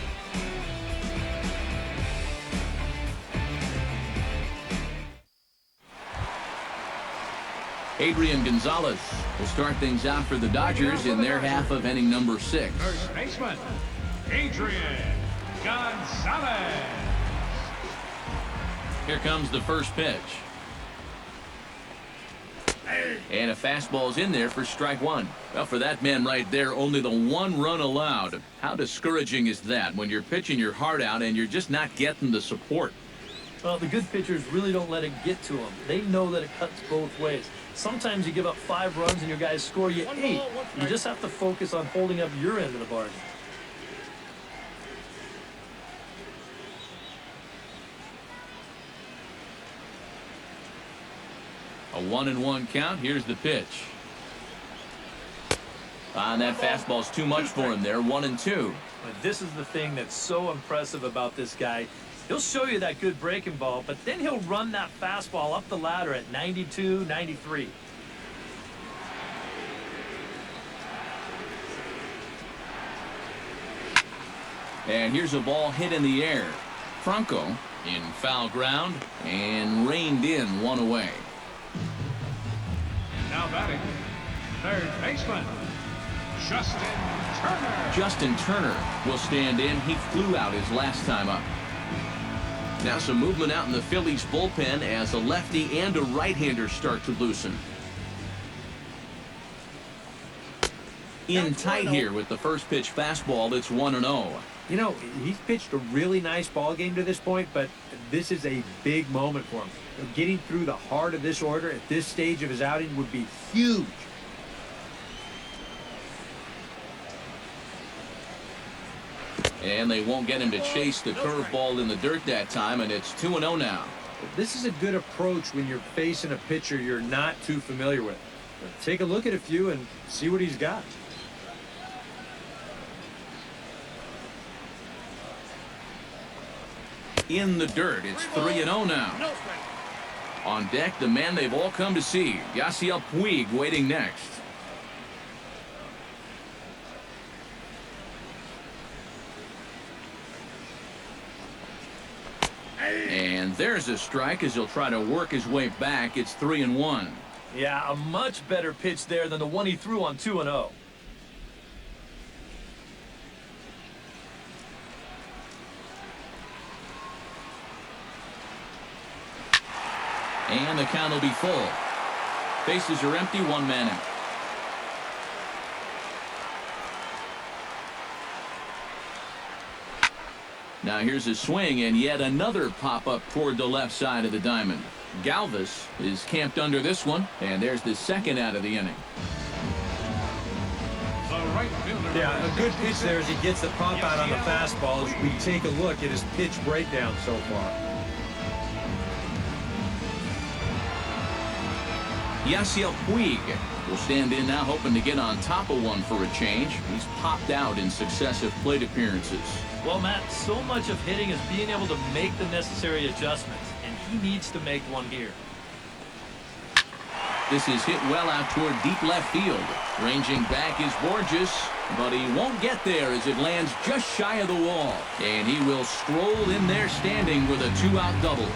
Adrian Gonzalez will start things out for the Dodgers in their half of inning number 6. first baseman, Adrian Gonzalez. Here comes the first pitch. And a fastball's in there for strike 1. Well, for that man right there, only the 1 run allowed. How discouraging is that when you're pitching your heart out and you're just not getting the support? Well, the good pitchers really don't let it get to them. They know that it cuts both ways. Sometimes you give up 5 runs and your guys score you 8. You just have to focus on holding up your end of the bargain. A 1-1 count. Here's the pitch. And that fastball's too much for him there. 1-2. But this is the thing that's so impressive about this guy. He'll show you that good breaking ball, but then he'll run that fastball up the ladder at 92, 93. And here's a ball hit in the air. Franco in foul ground and reined in 1 away. Now batting, third baseman, Justin Turner. Justin Turner will stand in. He flew out his last time up. Now some movement out in the Phillies bullpen as a lefty and a right-hander start to loosen. In tight here with the first pitch fastball. It's 1-0. You know, he's pitched a really nice ball game to this point, but this is a big moment for him. Getting through the heart of this order at this stage of his outing would be huge. And they won't get him to chase the curveball in the dirt that time, and it's 2-0 now. This is a good approach when you're facing a pitcher you're not too familiar with. Take a look at a few and see what he's got. In the dirt, it's 3-0 now. On deck, the man they've all come to see, Yasiel Puig, waiting next. And there's a strike as he'll try to work his way back. It's 3-1. Yeah, a much better pitch there than the one he threw on 2-0. And the count will be full. Bases are empty, one man out. Now here's a swing and yet another pop-up toward the left side of the diamond. Galvis is camped under this one, and there's the second out of the inning. The right fielder. Yeah, a good pitch there as he gets the pop out on the fastball as we take a look at his pitch breakdown so far. Yasiel Puig will stand in now, hoping to get on top of one for a change. He's popped out in successive plate appearances. Well, Matt, so much of hitting is being able to make the necessary adjustments, and he needs to make one here. This is hit well out toward deep left field. Ranging back is Borges, but he won't get there as it lands just shy of the wall. And he will stroll in there standing with a 2-out double.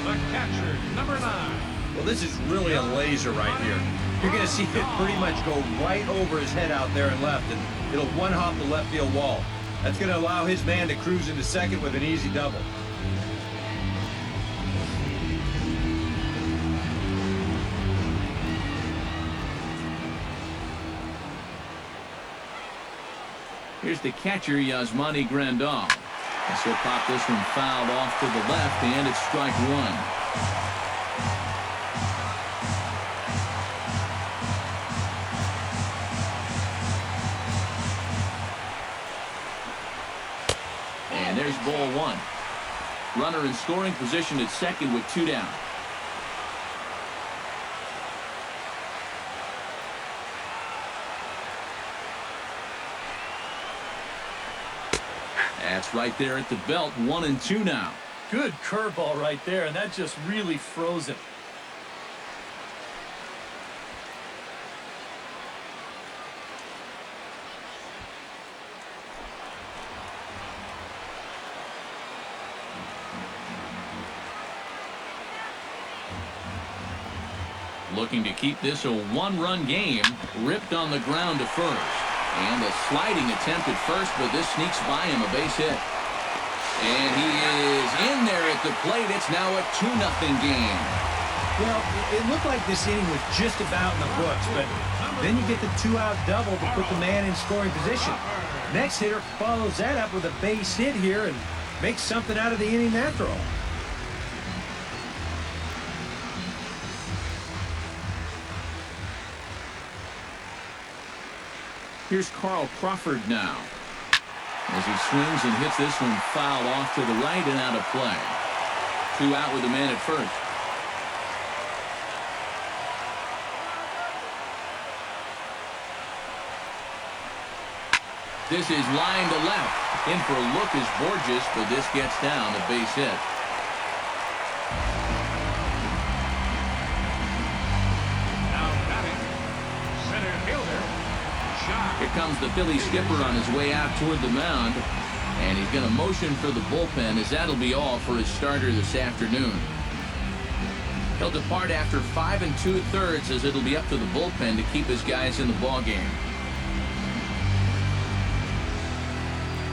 The catcher, number 9. Well, this is really a laser right here. You're going to see it pretty much go right over his head out there and left, and it'll one-hop the left field wall. That's going to allow his man to cruise into second with an easy double. Here's the catcher, Yasmani Grandal. As he'll pop this one fouled off to the left, and it's strike one. And there's ball one. Runner in scoring position at second with 2 down. That's right there at the belt. 1-2 now. Good curveball right there, and that just really froze him. Looking to keep this a 1-run game. Ripped on the ground to first. And a sliding attempt at first, but this sneaks by him, a base hit. And he is in there at the plate. It's now a 2-0 game. Well, it looked like this inning was just about in the books, but then you get the 2-out double to put the man in scoring position. Next hitter follows that up with a base hit here and makes something out of the inning after all. Here's Carl Crawford now. As he swings and hits this one fouled off to the right and out of play. 2 out with the man at first. This is line to left. In for a look is Borges, but this gets down, a base hit. Now batting, center fielder, Jock. Here comes the Phillies skipper on his way out toward the mound. And he's going to motion for the bullpen, as that'll be all for his starter this afternoon. He'll depart after 5 2/3, as it'll be up to the bullpen to keep his guys in the ballgame.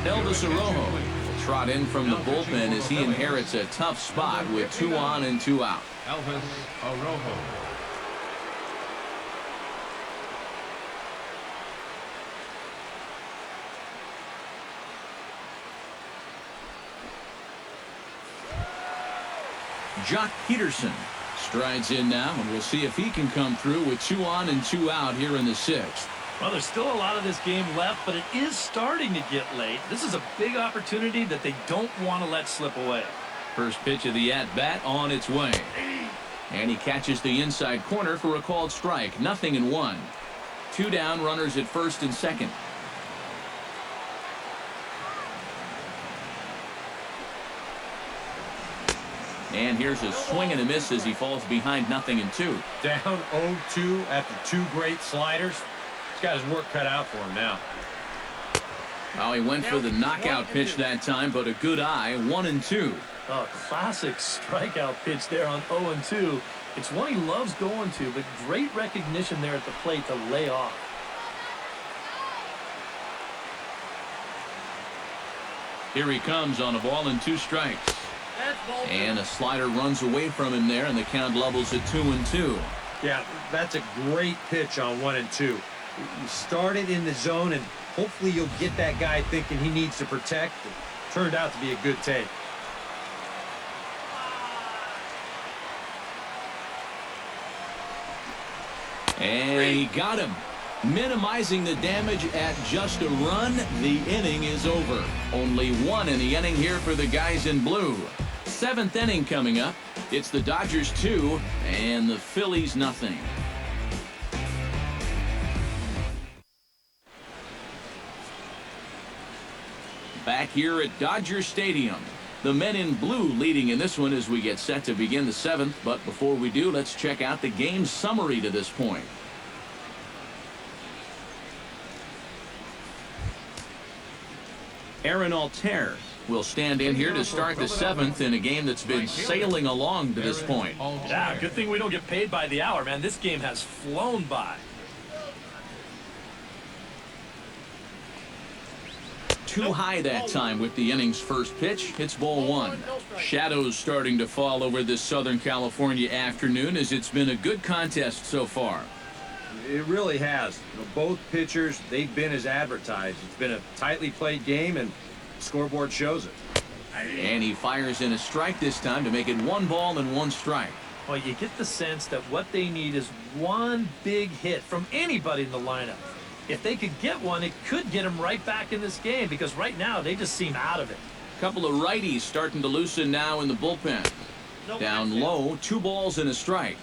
Elvis Arrojo will trot in from the bullpen as he inherits a tough spot with 2 on and 2 out. Elvis Arrojo. Jock Peterson strides in now, and we'll see if he can come through with 2 on and 2 out here in the 6th. Well, there's still a lot of this game left, but it is starting to get late. This is a big opportunity that they don't want to let slip away. First pitch of the at-bat on its way. And he catches the inside corner for a called strike. 0-1. 2 down, runners at first and second. And here's a swing and a miss as he falls behind 0-2. Down 0-2 after 2 great sliders. He's got his work cut out for him now. Oh, he went for the knockout pitch that time, but a good eye, 1-2. Oh, classic strikeout pitch there on 0-2. It's one he loves going to, but great recognition there at the plate to lay off. Here he comes on a ball and 2 strikes. And a slider runs away from him there, and the count levels at 2-2. Yeah, that's a great pitch on 1-2. You start it in the zone, and hopefully you'll get that guy thinking he needs to protect. It turned out to be a good take. And he got him. Minimizing the damage at just a run. The inning is over. Only 1 in the inning here for the guys in blue. 7th inning coming up. It's the Dodgers 2 and the Phillies nothing. Back here at Dodger Stadium. The men in blue leading in this one as we get set to begin the 7th. But before we do, let's check out the game summary to this point. Aaron Altair will stand in here to start the 7th in a game that's been sailing along to this point. Yeah, good thing we don't get paid by the hour, man. This game has flown by. Too high that time with the inning's first pitch. It's ball 1. Shadows starting to fall over this Southern California afternoon as it's been a good contest so far. It really has. Both pitchers, they've been as advertised. It's been a tightly played game, and the scoreboard shows it. And he fires in a strike this time to make it 1 ball and 1 strike. Well, you get the sense that what they need is one big hit from anybody in the lineup. If they could get one, it could get them right back in this game because right now they just seem out of it. Couple of righties starting to loosen now in the bullpen. Down low, 2 balls and a strike.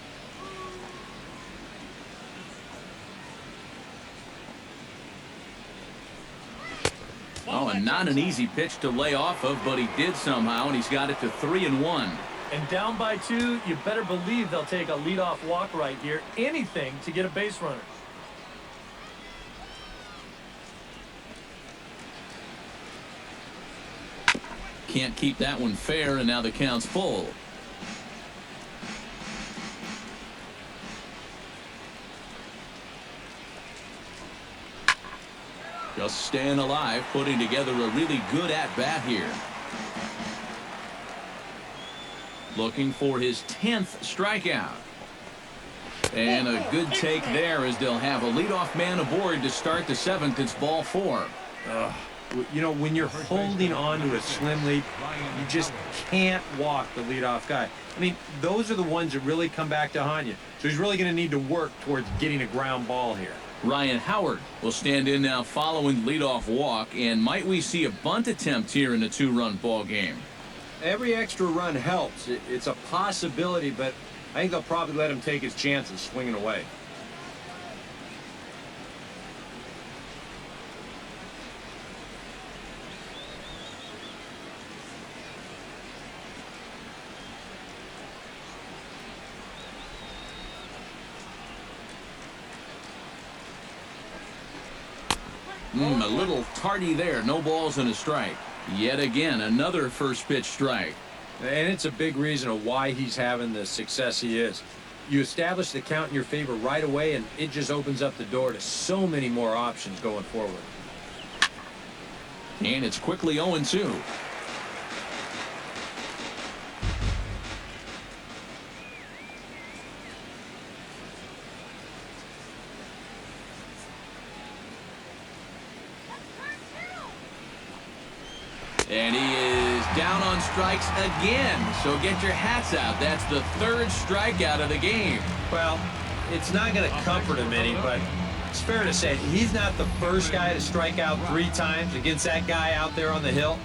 Oh, and not an easy pitch to lay off of, but he did somehow, and he's got it to 3-1. And down by 2, you better believe they'll take a leadoff walk right here. Anything to get a base runner. Can't keep that one fair, and now the count's full. Just staying alive, putting together a really good at-bat here. Looking for his 10th strikeout. And a good take there as they'll have a leadoff man aboard to start the 7th. It's ball 4. You know, when you're holding on to a slim lead, you just can't walk the leadoff guy. I mean, those are the ones that really come back to haunt you. So he's really going to need to work towards getting a ground ball here. Ryan Howard will stand in now following the leadoff walk. And might we see a bunt attempt here in a 2-run ball game? Every extra run helps. It's a possibility, but I think they'll probably let him take his chances swinging away. A little tardy there. No balls and a strike. Yet again, another first pitch strike. And it's a big reason of why he's having the success he is. You establish the count in your favor right away, and it just opens up the door to so many more options going forward. And it's quickly 0-2. And he is down on strikes again. So get your hats out. That's the 3rd strikeout of the game. Well, it's not going to comfort him any, but it's fair to say he's not the first guy to strike out 3 times against that guy out there on the hill.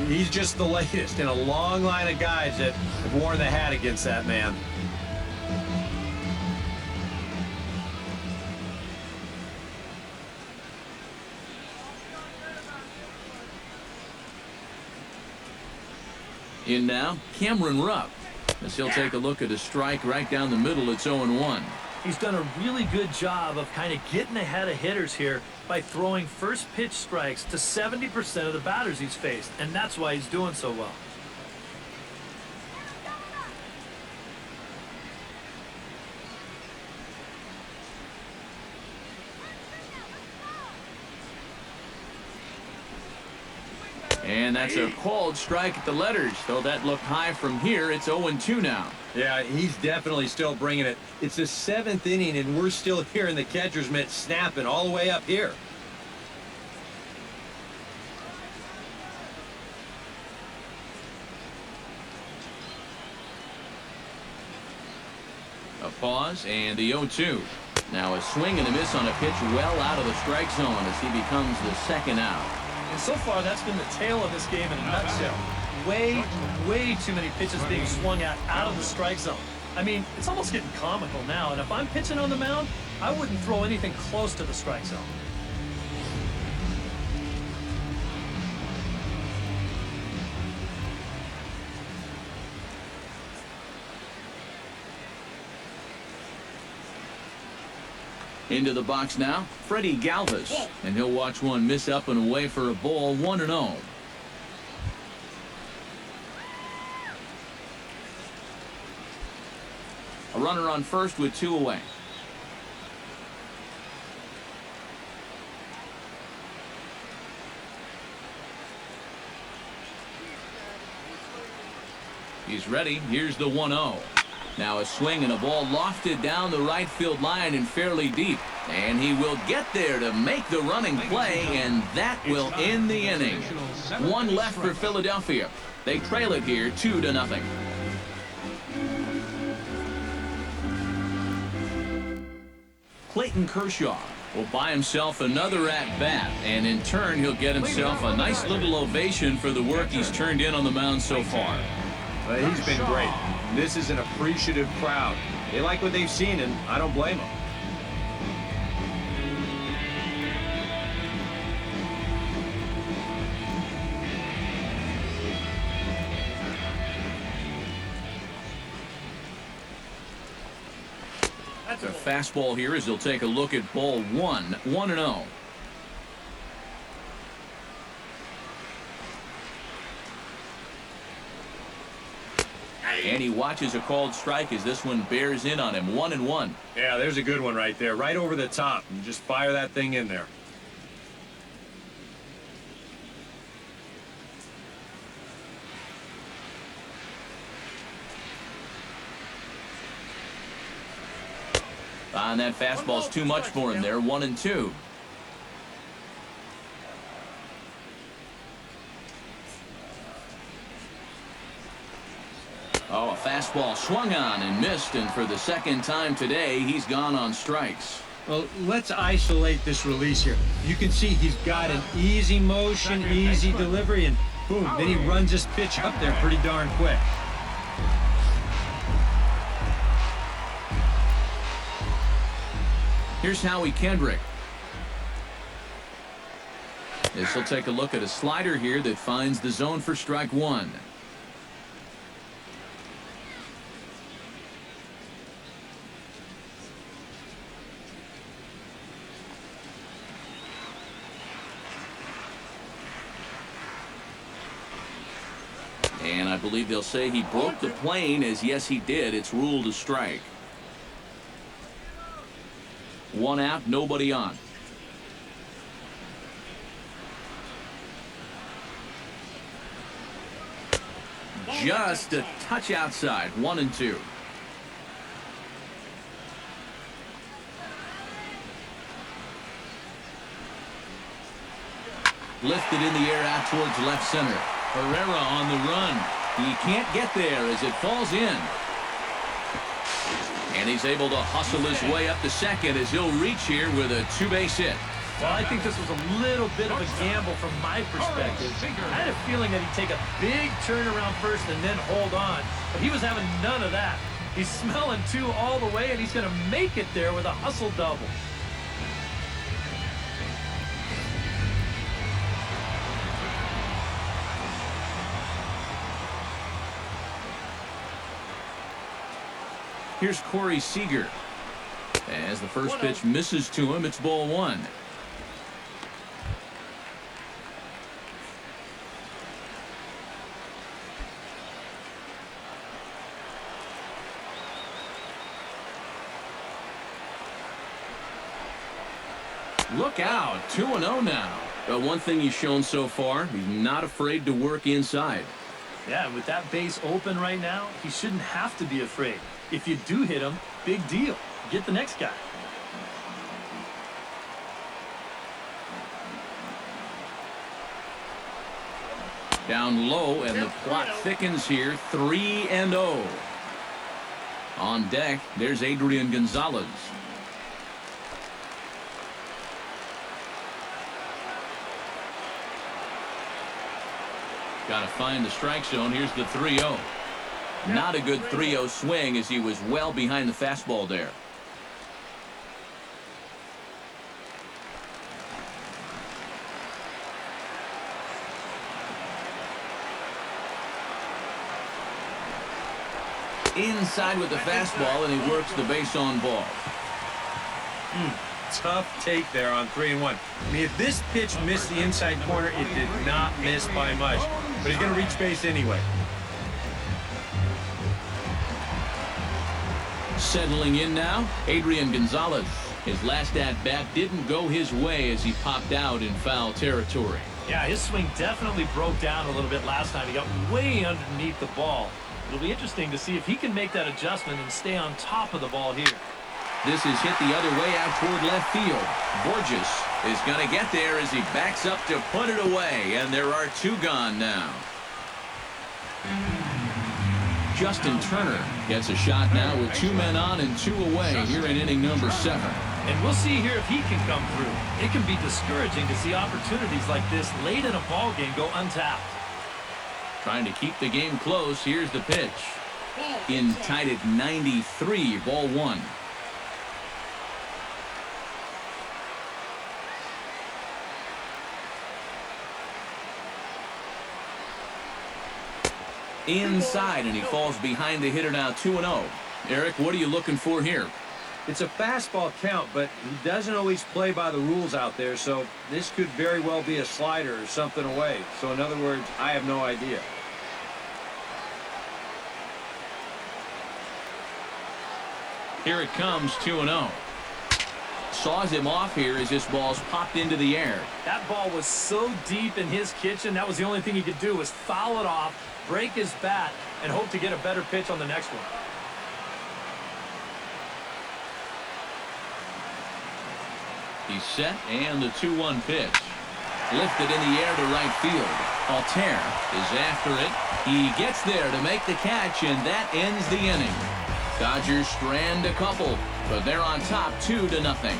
He's just the latest in a long line of guys that have worn the hat against that man. In now, Cameron Rupp, as he'll take a look at a strike right down the middle. It's 0-1. He's done a really good job of kind of getting ahead of hitters here by throwing first pitch strikes to 70% of the batters he's faced, and that's why he's doing so well. And that's a called strike at the letters. Though that looked high from here, it's 0-2 now. Yeah, he's definitely still bringing it. It's the 7th inning, and we're still hearing the catcher's mitt snapping all the way up here. A pause and the 0-2. Now a swing and a miss on a pitch well out of the strike zone as he becomes the second out. And so far, that's been the tale of this game in a nutshell. Way too many pitches being swung at out of the strike zone. I mean, it's almost getting comical now, and if I'm pitching on the mound, I wouldn't throw anything close to the strike zone. Into the box now, Freddie Galvis, and he'll watch one miss up and away for a ball, 1-0. A runner on first with 2 away. He's ready. Here's the 1-0. Now a swing and a ball lofted down the right field line and fairly deep. And he will get there to make the running play, and that will end the inning. One left for Philadelphia. They trail it here 2-0. Clayton Kershaw will buy himself another at-bat, and in turn he'll get himself a nice little ovation for the work he's turned in on the mound so far. He's been great. This is an appreciative crowd. They like what they've seen, and I don't blame them. The fastball here as he'll take a look at ball 1-0. And he watches a called strike as this one bears in on him. 1-1. Yeah, there's a good one right there, right over the top. You just fire that thing in there. And that fastball's too much for him there. 1-2. Oh, a fastball swung on and missed, and for the second time today, he's gone on strikes. Well, let's isolate this release here. You can see he's got an easy motion, easy delivery, and boom, then he runs his pitch up there pretty darn quick. Here's Howie Kendrick. This will take a look at a slider here that finds the zone for strike 1. And I believe they'll say he broke the plane, as yes he did. It's ruled a strike. 1 out, nobody on. Just a touch outside. 1-2. Lifted in the air out towards left center. Herrera on the run. He can't get there as it falls in. And he's able to hustle his way up to second as he'll reach here with a 2-base hit. Well, I think this was a little bit of a gamble from my perspective. I had a feeling that he'd take a big turn around first and then hold on. But he was having none of that. He's smelling 2 all the way, and he's going to make it there with a hustle double. Here's Corey Seager. As the first pitch misses to him, it's ball one. Look out, 2-0 now. But one thing he's shown so far, he's not afraid to work inside. Yeah, with that base open right now, he shouldn't have to be afraid. If you do hit him, big deal. Get the next guy. Down low, and the plot thickens here. 3-0. On deck, there's Adrian Gonzalez. Got to find the strike zone. Here's the 3-0. Not a good 3-0 swing, as he was well behind the fastball there. Inside with the fastball, and he works the base on ball. Tough take there on 3-1. I mean, if this pitch missed the inside corner, it did not miss by much. But he's going to reach base anyway. Settling in now, Adrian Gonzalez. His last at-bat didn't go his way as he popped out in foul territory. Yeah, his swing definitely broke down a little bit last time. He got way underneath the ball. It'll be interesting to see if he can make that adjustment and stay on top of the ball here. This is hit the other way out toward left field. Borges is going to get there as he backs up to put it away, and there are two gone now. Justin Turner gets a shot now with 2 men on and 2 away here in inning number 7. And we'll see here if he can come through. It can be discouraging to see opportunities like this late in a ball game go untapped. Trying to keep the game close. Here's the pitch. In tied at 93, ball 1. Inside, and he falls behind the hitter now. 2-0. Eric, what are you looking for here? It's a fastball count, but he doesn't always play by the rules out there, so this could very well be a slider or something away. So in other words, I have no idea. Here it comes, 2-0. Saws him off here as this ball's popped into the air. That ball was so deep in his kitchen, that was the only thing he could do was foul it off, break his bat, and hope to get a better pitch on the next one. He's set, and the 2-1 pitch. Lifted in the air to right field. Altair is after it. He gets there to make the catch, and that ends the inning. Dodgers strand a couple, but they're on top 2-0.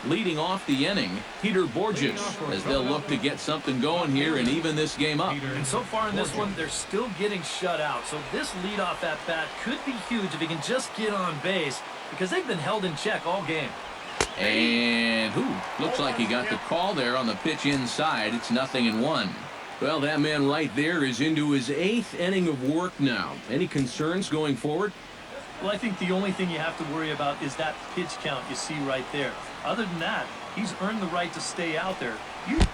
Leading off the inning, Peter Borges, as they'll look to get something going here and even this game up. And so far in this one, they're still getting shut out. So this leadoff at bat could be huge if he can just get on base, because they've been held in check all game. And looks like he got the call there on the pitch inside. It's 0-1. Well, that man right there is into his 8th inning of work now. Any concerns going forward? Well, I think the only thing you have to worry about is that pitch count you see right there. Other than that, he's earned the right to stay out there.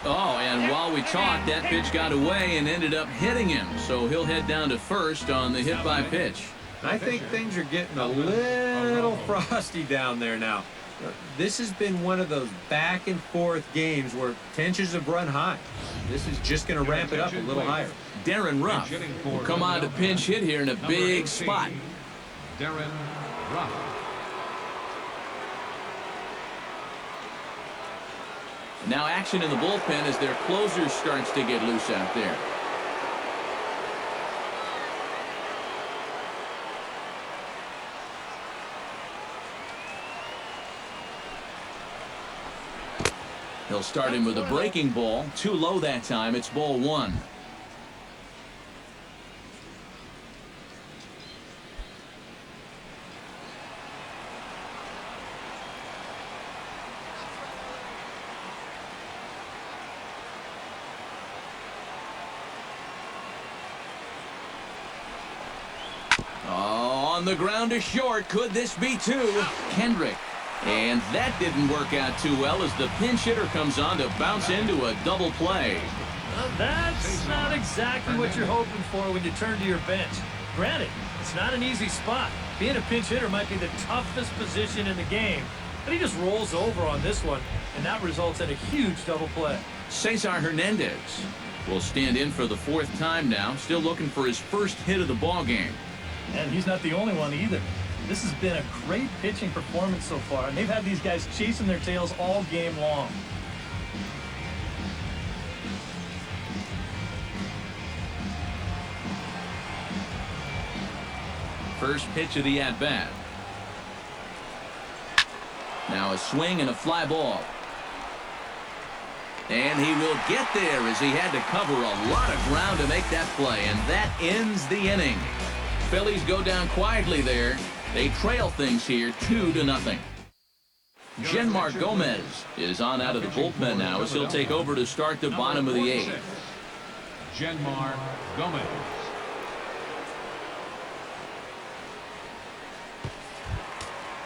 Oh, and while we talked, that pitch got away and ended up hitting him. So he'll head down to first on the hit by pitch. I think things are getting a little frosty down there now. This has been one of those back and forth games where tensions have run high. This is just going to ramp it up a little higher. Darren Ruff will come on to pinch hit here in a big spot. Darren Ruff. Now action in the bullpen as their closer starts to get loose out there. He'll start him with a breaking ball. Too low that time. It's ball 1. On the ground to short. Could this be two? Kendrick. And that didn't work out too well as the pinch hitter comes on to bounce into a double play. That's not exactly what you're hoping for when you turn to your bench. Granted, it's not an easy spot. Being a pinch hitter might be the toughest position in the game, but he just rolls over on this one, and that results in a huge double play. Cesar Hernandez will stand in for the fourth time now, still looking for his first hit of the ball game. And he's not the only one either. This has been a great pitching performance so far, and they've had these guys chasing their tails all game long. First pitch of the at-bat. Now a swing and a fly ball. And he will get there as he had to cover a lot of ground to make that play, and that ends the inning. Phillies go down quietly there. They trail things here 2-0. Genmar Gomez is on out of the bullpen now as he'll take over to start the bottom of the eighth. Genmar Gomez.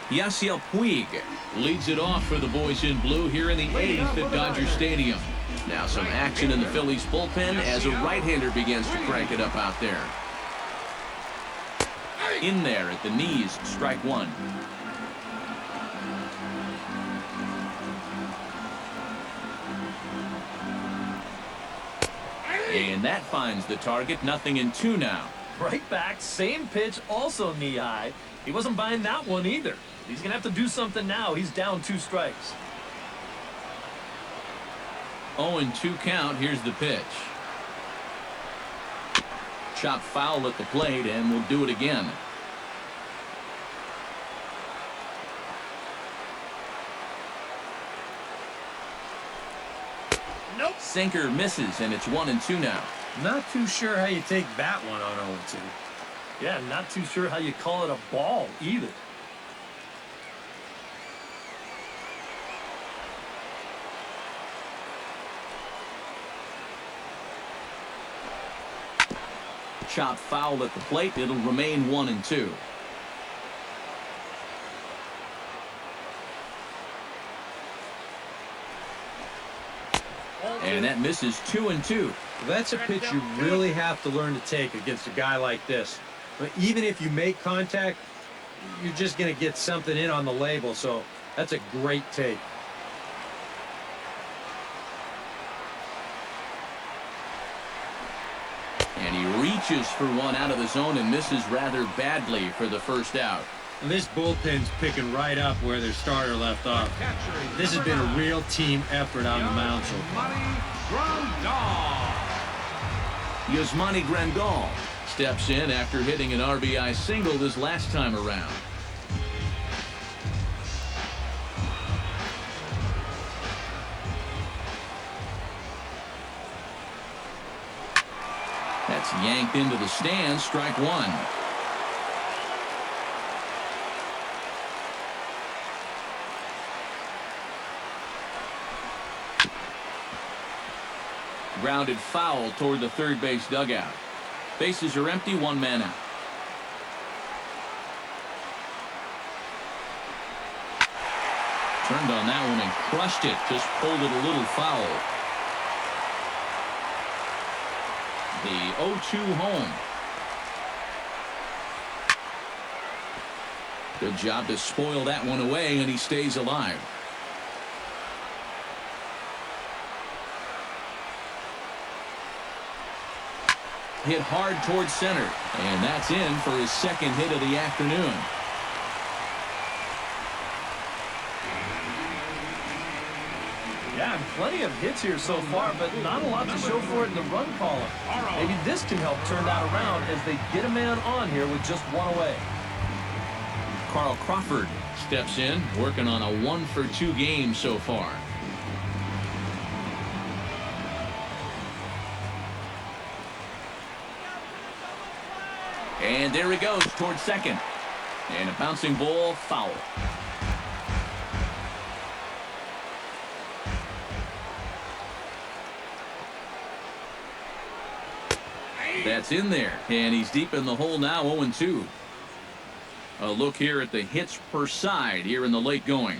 Yasiel Puig leads it off for the boys in blue here in the eighth at Dodger Stadium. Now some action in the Phillies bullpen as a right-hander begins to crank it up out there. In there at the knees, strike one. And that finds the target, 0-2 now. Right back, same pitch, also knee high. He wasn't buying that one either. He's going to have to do something now. He's down 2 strikes. 0-2 count. Here's the pitch. Chop foul at the plate, and we'll do it again. Nope. Sinker misses, and it's 1-2 now. Not too sure how you take that one on 0-2. Yeah, not too sure how you call it a ball either. Chop foul at the plate. It'll remain 1-2. And that misses 2-2. That's a pitch you really have to learn to take against a guy like this. But even if you make contact, you're just going to get something in on the label, so that's a great take. And he reaches for one out of the zone and misses rather badly for the first out. And this bullpen's picking right up where their starter left off. This has been a real team effort on the mound so far. Yasmani Grandal steps in after hitting an RBI single this last time around. That's yanked into the stands, strike one. Grounded foul toward the third base dugout. Bases are empty, 1 man out. Turned on that one and crushed it. Just pulled it a little foul. The 0-2 home. Good job to spoil that one away, and he stays alive. Hit hard towards center, and that's in for his second hit of the afternoon. Yeah, plenty of hits here so far, but not a lot to show for it in the run column. Maybe this can help turn that around as they get a man on here with just one away. Carl Crawford steps in, working on a 1-for-2 game so far. And there he goes towards second. And a bouncing ball, foul. That's in there, and he's deep in the hole now, 0-2. A look here at the hits per side here in the late going.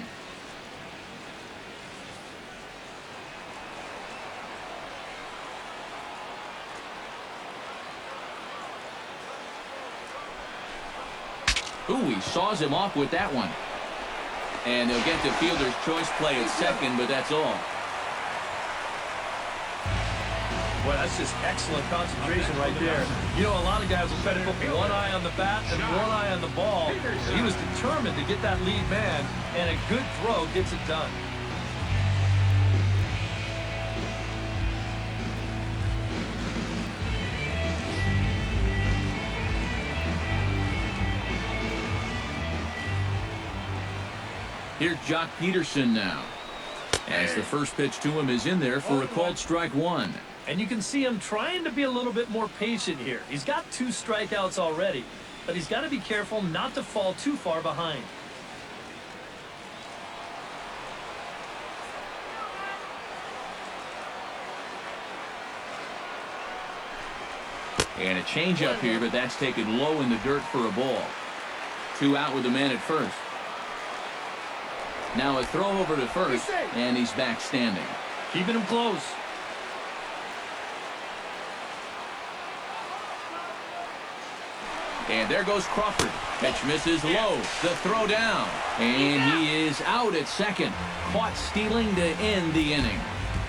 Ooh, he saws him off with that one. And they'll get the fielder's choice play at second, but that's all. Boy, that's just excellent concentration right there. You know, a lot of guys will try to put one eye on the bat and one eye on the ball. He was determined to get that lead man, and a good throw gets it done. Here's Jock Peterson now, as the first pitch to him is in there for a called strike one. And you can see him trying to be a little bit more patient here. He's got 2 strikeouts already, but he's got to be careful not to fall too far behind. And a changeup here, but that's taken low in the dirt for a ball. 2 out with the man at first. Now a throw over to first, and he's back standing. Keeping him close. And there goes Crawford. Pitch misses low. The throw down. And he is out at second. Caught stealing to end the inning.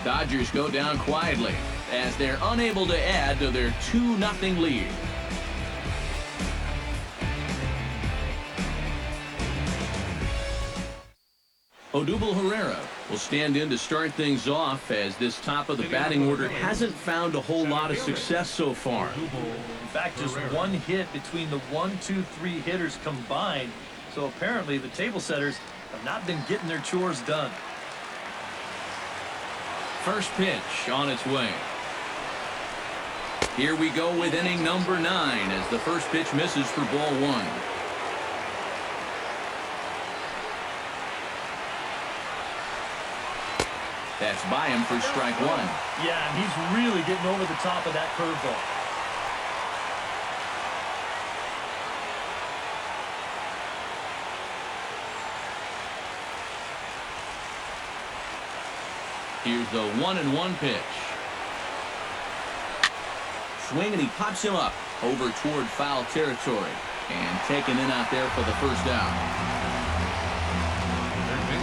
Dodgers go down quietly as they're unable to add to their 2-0 lead. Odubel Herrera will stand in to start things off, as this top of the batting order hasn't found a whole lot of success so far. In fact, just 1 hit between the 1, 2, 3 hitters combined. So apparently the table setters have not been getting their chores done. First pitch on its way. Here we go with inning number 9 as the first pitch misses for ball 1. That's by him for strike 1. Yeah, and he's really getting over the top of that curveball. Here's the 1-1 pitch. Swing, and he pops him up over toward foul territory. And taken in out there for the first out.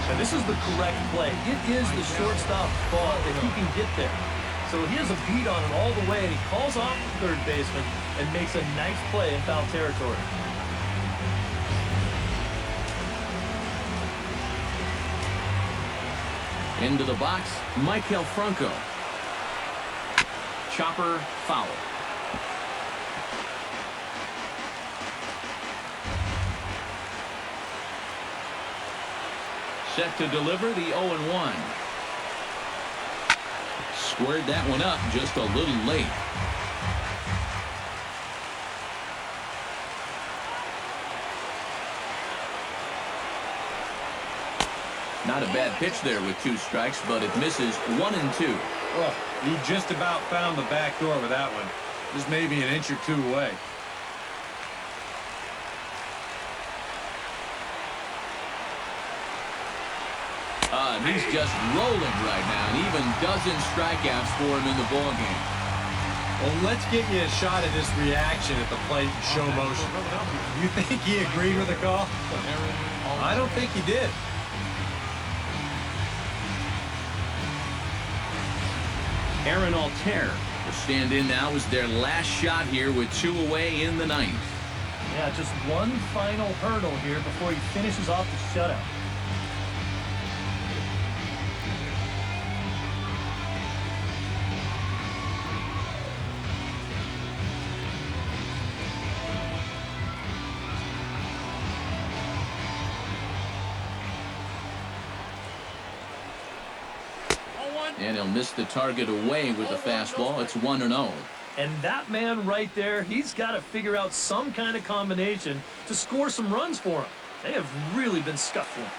And this is the correct play. It is the shortstop thought that he can get there. So he has a beat on it all the way, and he calls off the third baseman and makes a nice play in foul territory. Into the box, Maikel Franco. Chopper foul. Set to deliver the 0-1. Squared that one up just a little late. Not a bad pitch there with 2 strikes, but it misses 1 and 2. Oh, he just about found the back door with that one. Just maybe an inch or 2 away. He's just rolling right now, and even dozen strikeouts for him in the ballgame. Well, let's get you a shot at this reaction at the plate in show motion. You think he agreed with the call? I don't think he did. Aaron Altair will stand in now as their last shot here with 2 away in the 9th. Yeah, just one final hurdle here before he finishes off the shutout. And he'll miss the target away with the fastball. It's 1-0. And that man right there, he's got to figure out some kind of combination to score some runs for him. They have really been scuffling.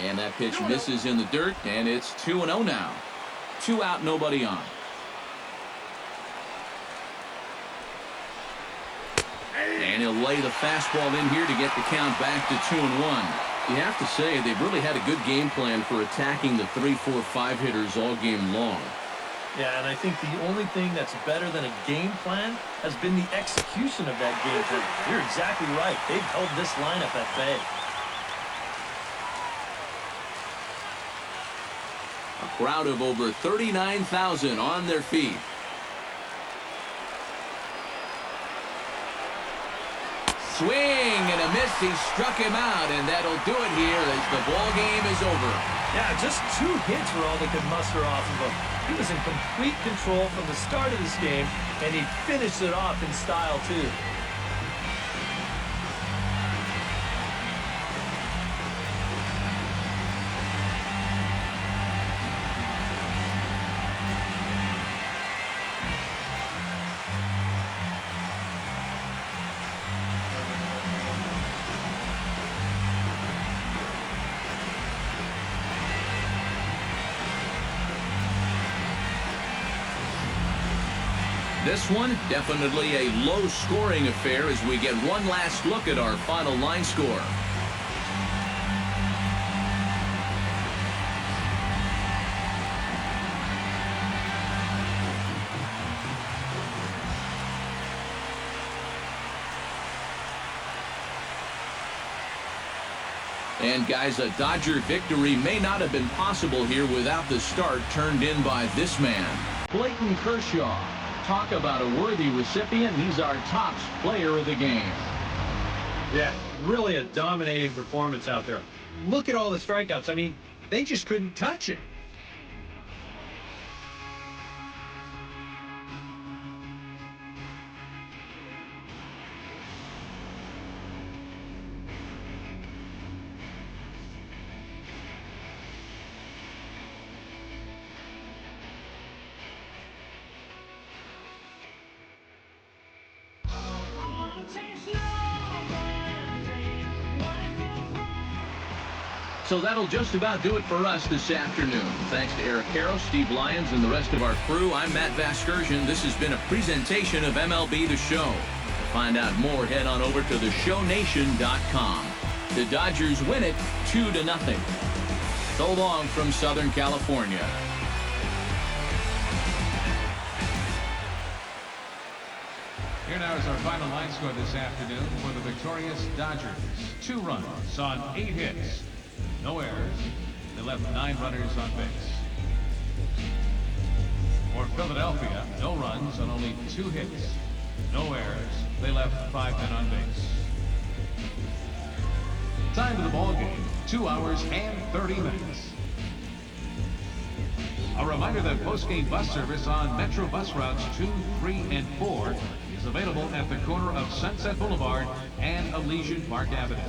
And that pitch misses in the dirt, and it's 2-0 now. 2 out, nobody on. he'll lay the fastball in here to get the count back to 2-1. You have to say they've really had a good game plan for attacking the 3, 4, 5 hitters all game long. Yeah, and I think the only thing that's better than a game plan has been the execution of that game plan. You're exactly right. They've held this lineup at bay. A crowd of over 39,000 on their feet. Swing and a miss. He struck him out, and that'll do it here as the ball game is over. Yeah, just 2 hits were all they could muster off of him. He was in complete control from the start of this game, and he finished it off in style, too. This one, definitely a low-scoring affair as we get one last look at our final line score. And guys, a Dodger victory may not have been possible here without the start turned in by this man. Clayton Kershaw. Talk about a worthy recipient. He's our top player of the game. Yeah, really a dominating performance out there. Look at all the strikeouts. I mean, they just couldn't touch it. So that'll just about do it for us this afternoon. Thanks to Eric Carroll, Steve Lyons, and the rest of our crew. I'm Matt Vasgersian. This has been a presentation of MLB The Show. To find out more, head on over to theshownation.com. The Dodgers win it 2-0. So long from Southern California. Here now is our final line score this afternoon for the victorious Dodgers. 2 runs on 8 hits. No errors. They left 9 runners on base. For Philadelphia, no runs on only 2 hits. No errors. They left 5 men on base. Time of the ball game, 2 hours and 30 minutes. A reminder that post-game bus service on Metro bus routes 2, 3, and 4 is available at the corner of Sunset Boulevard and Elysian Park Avenue.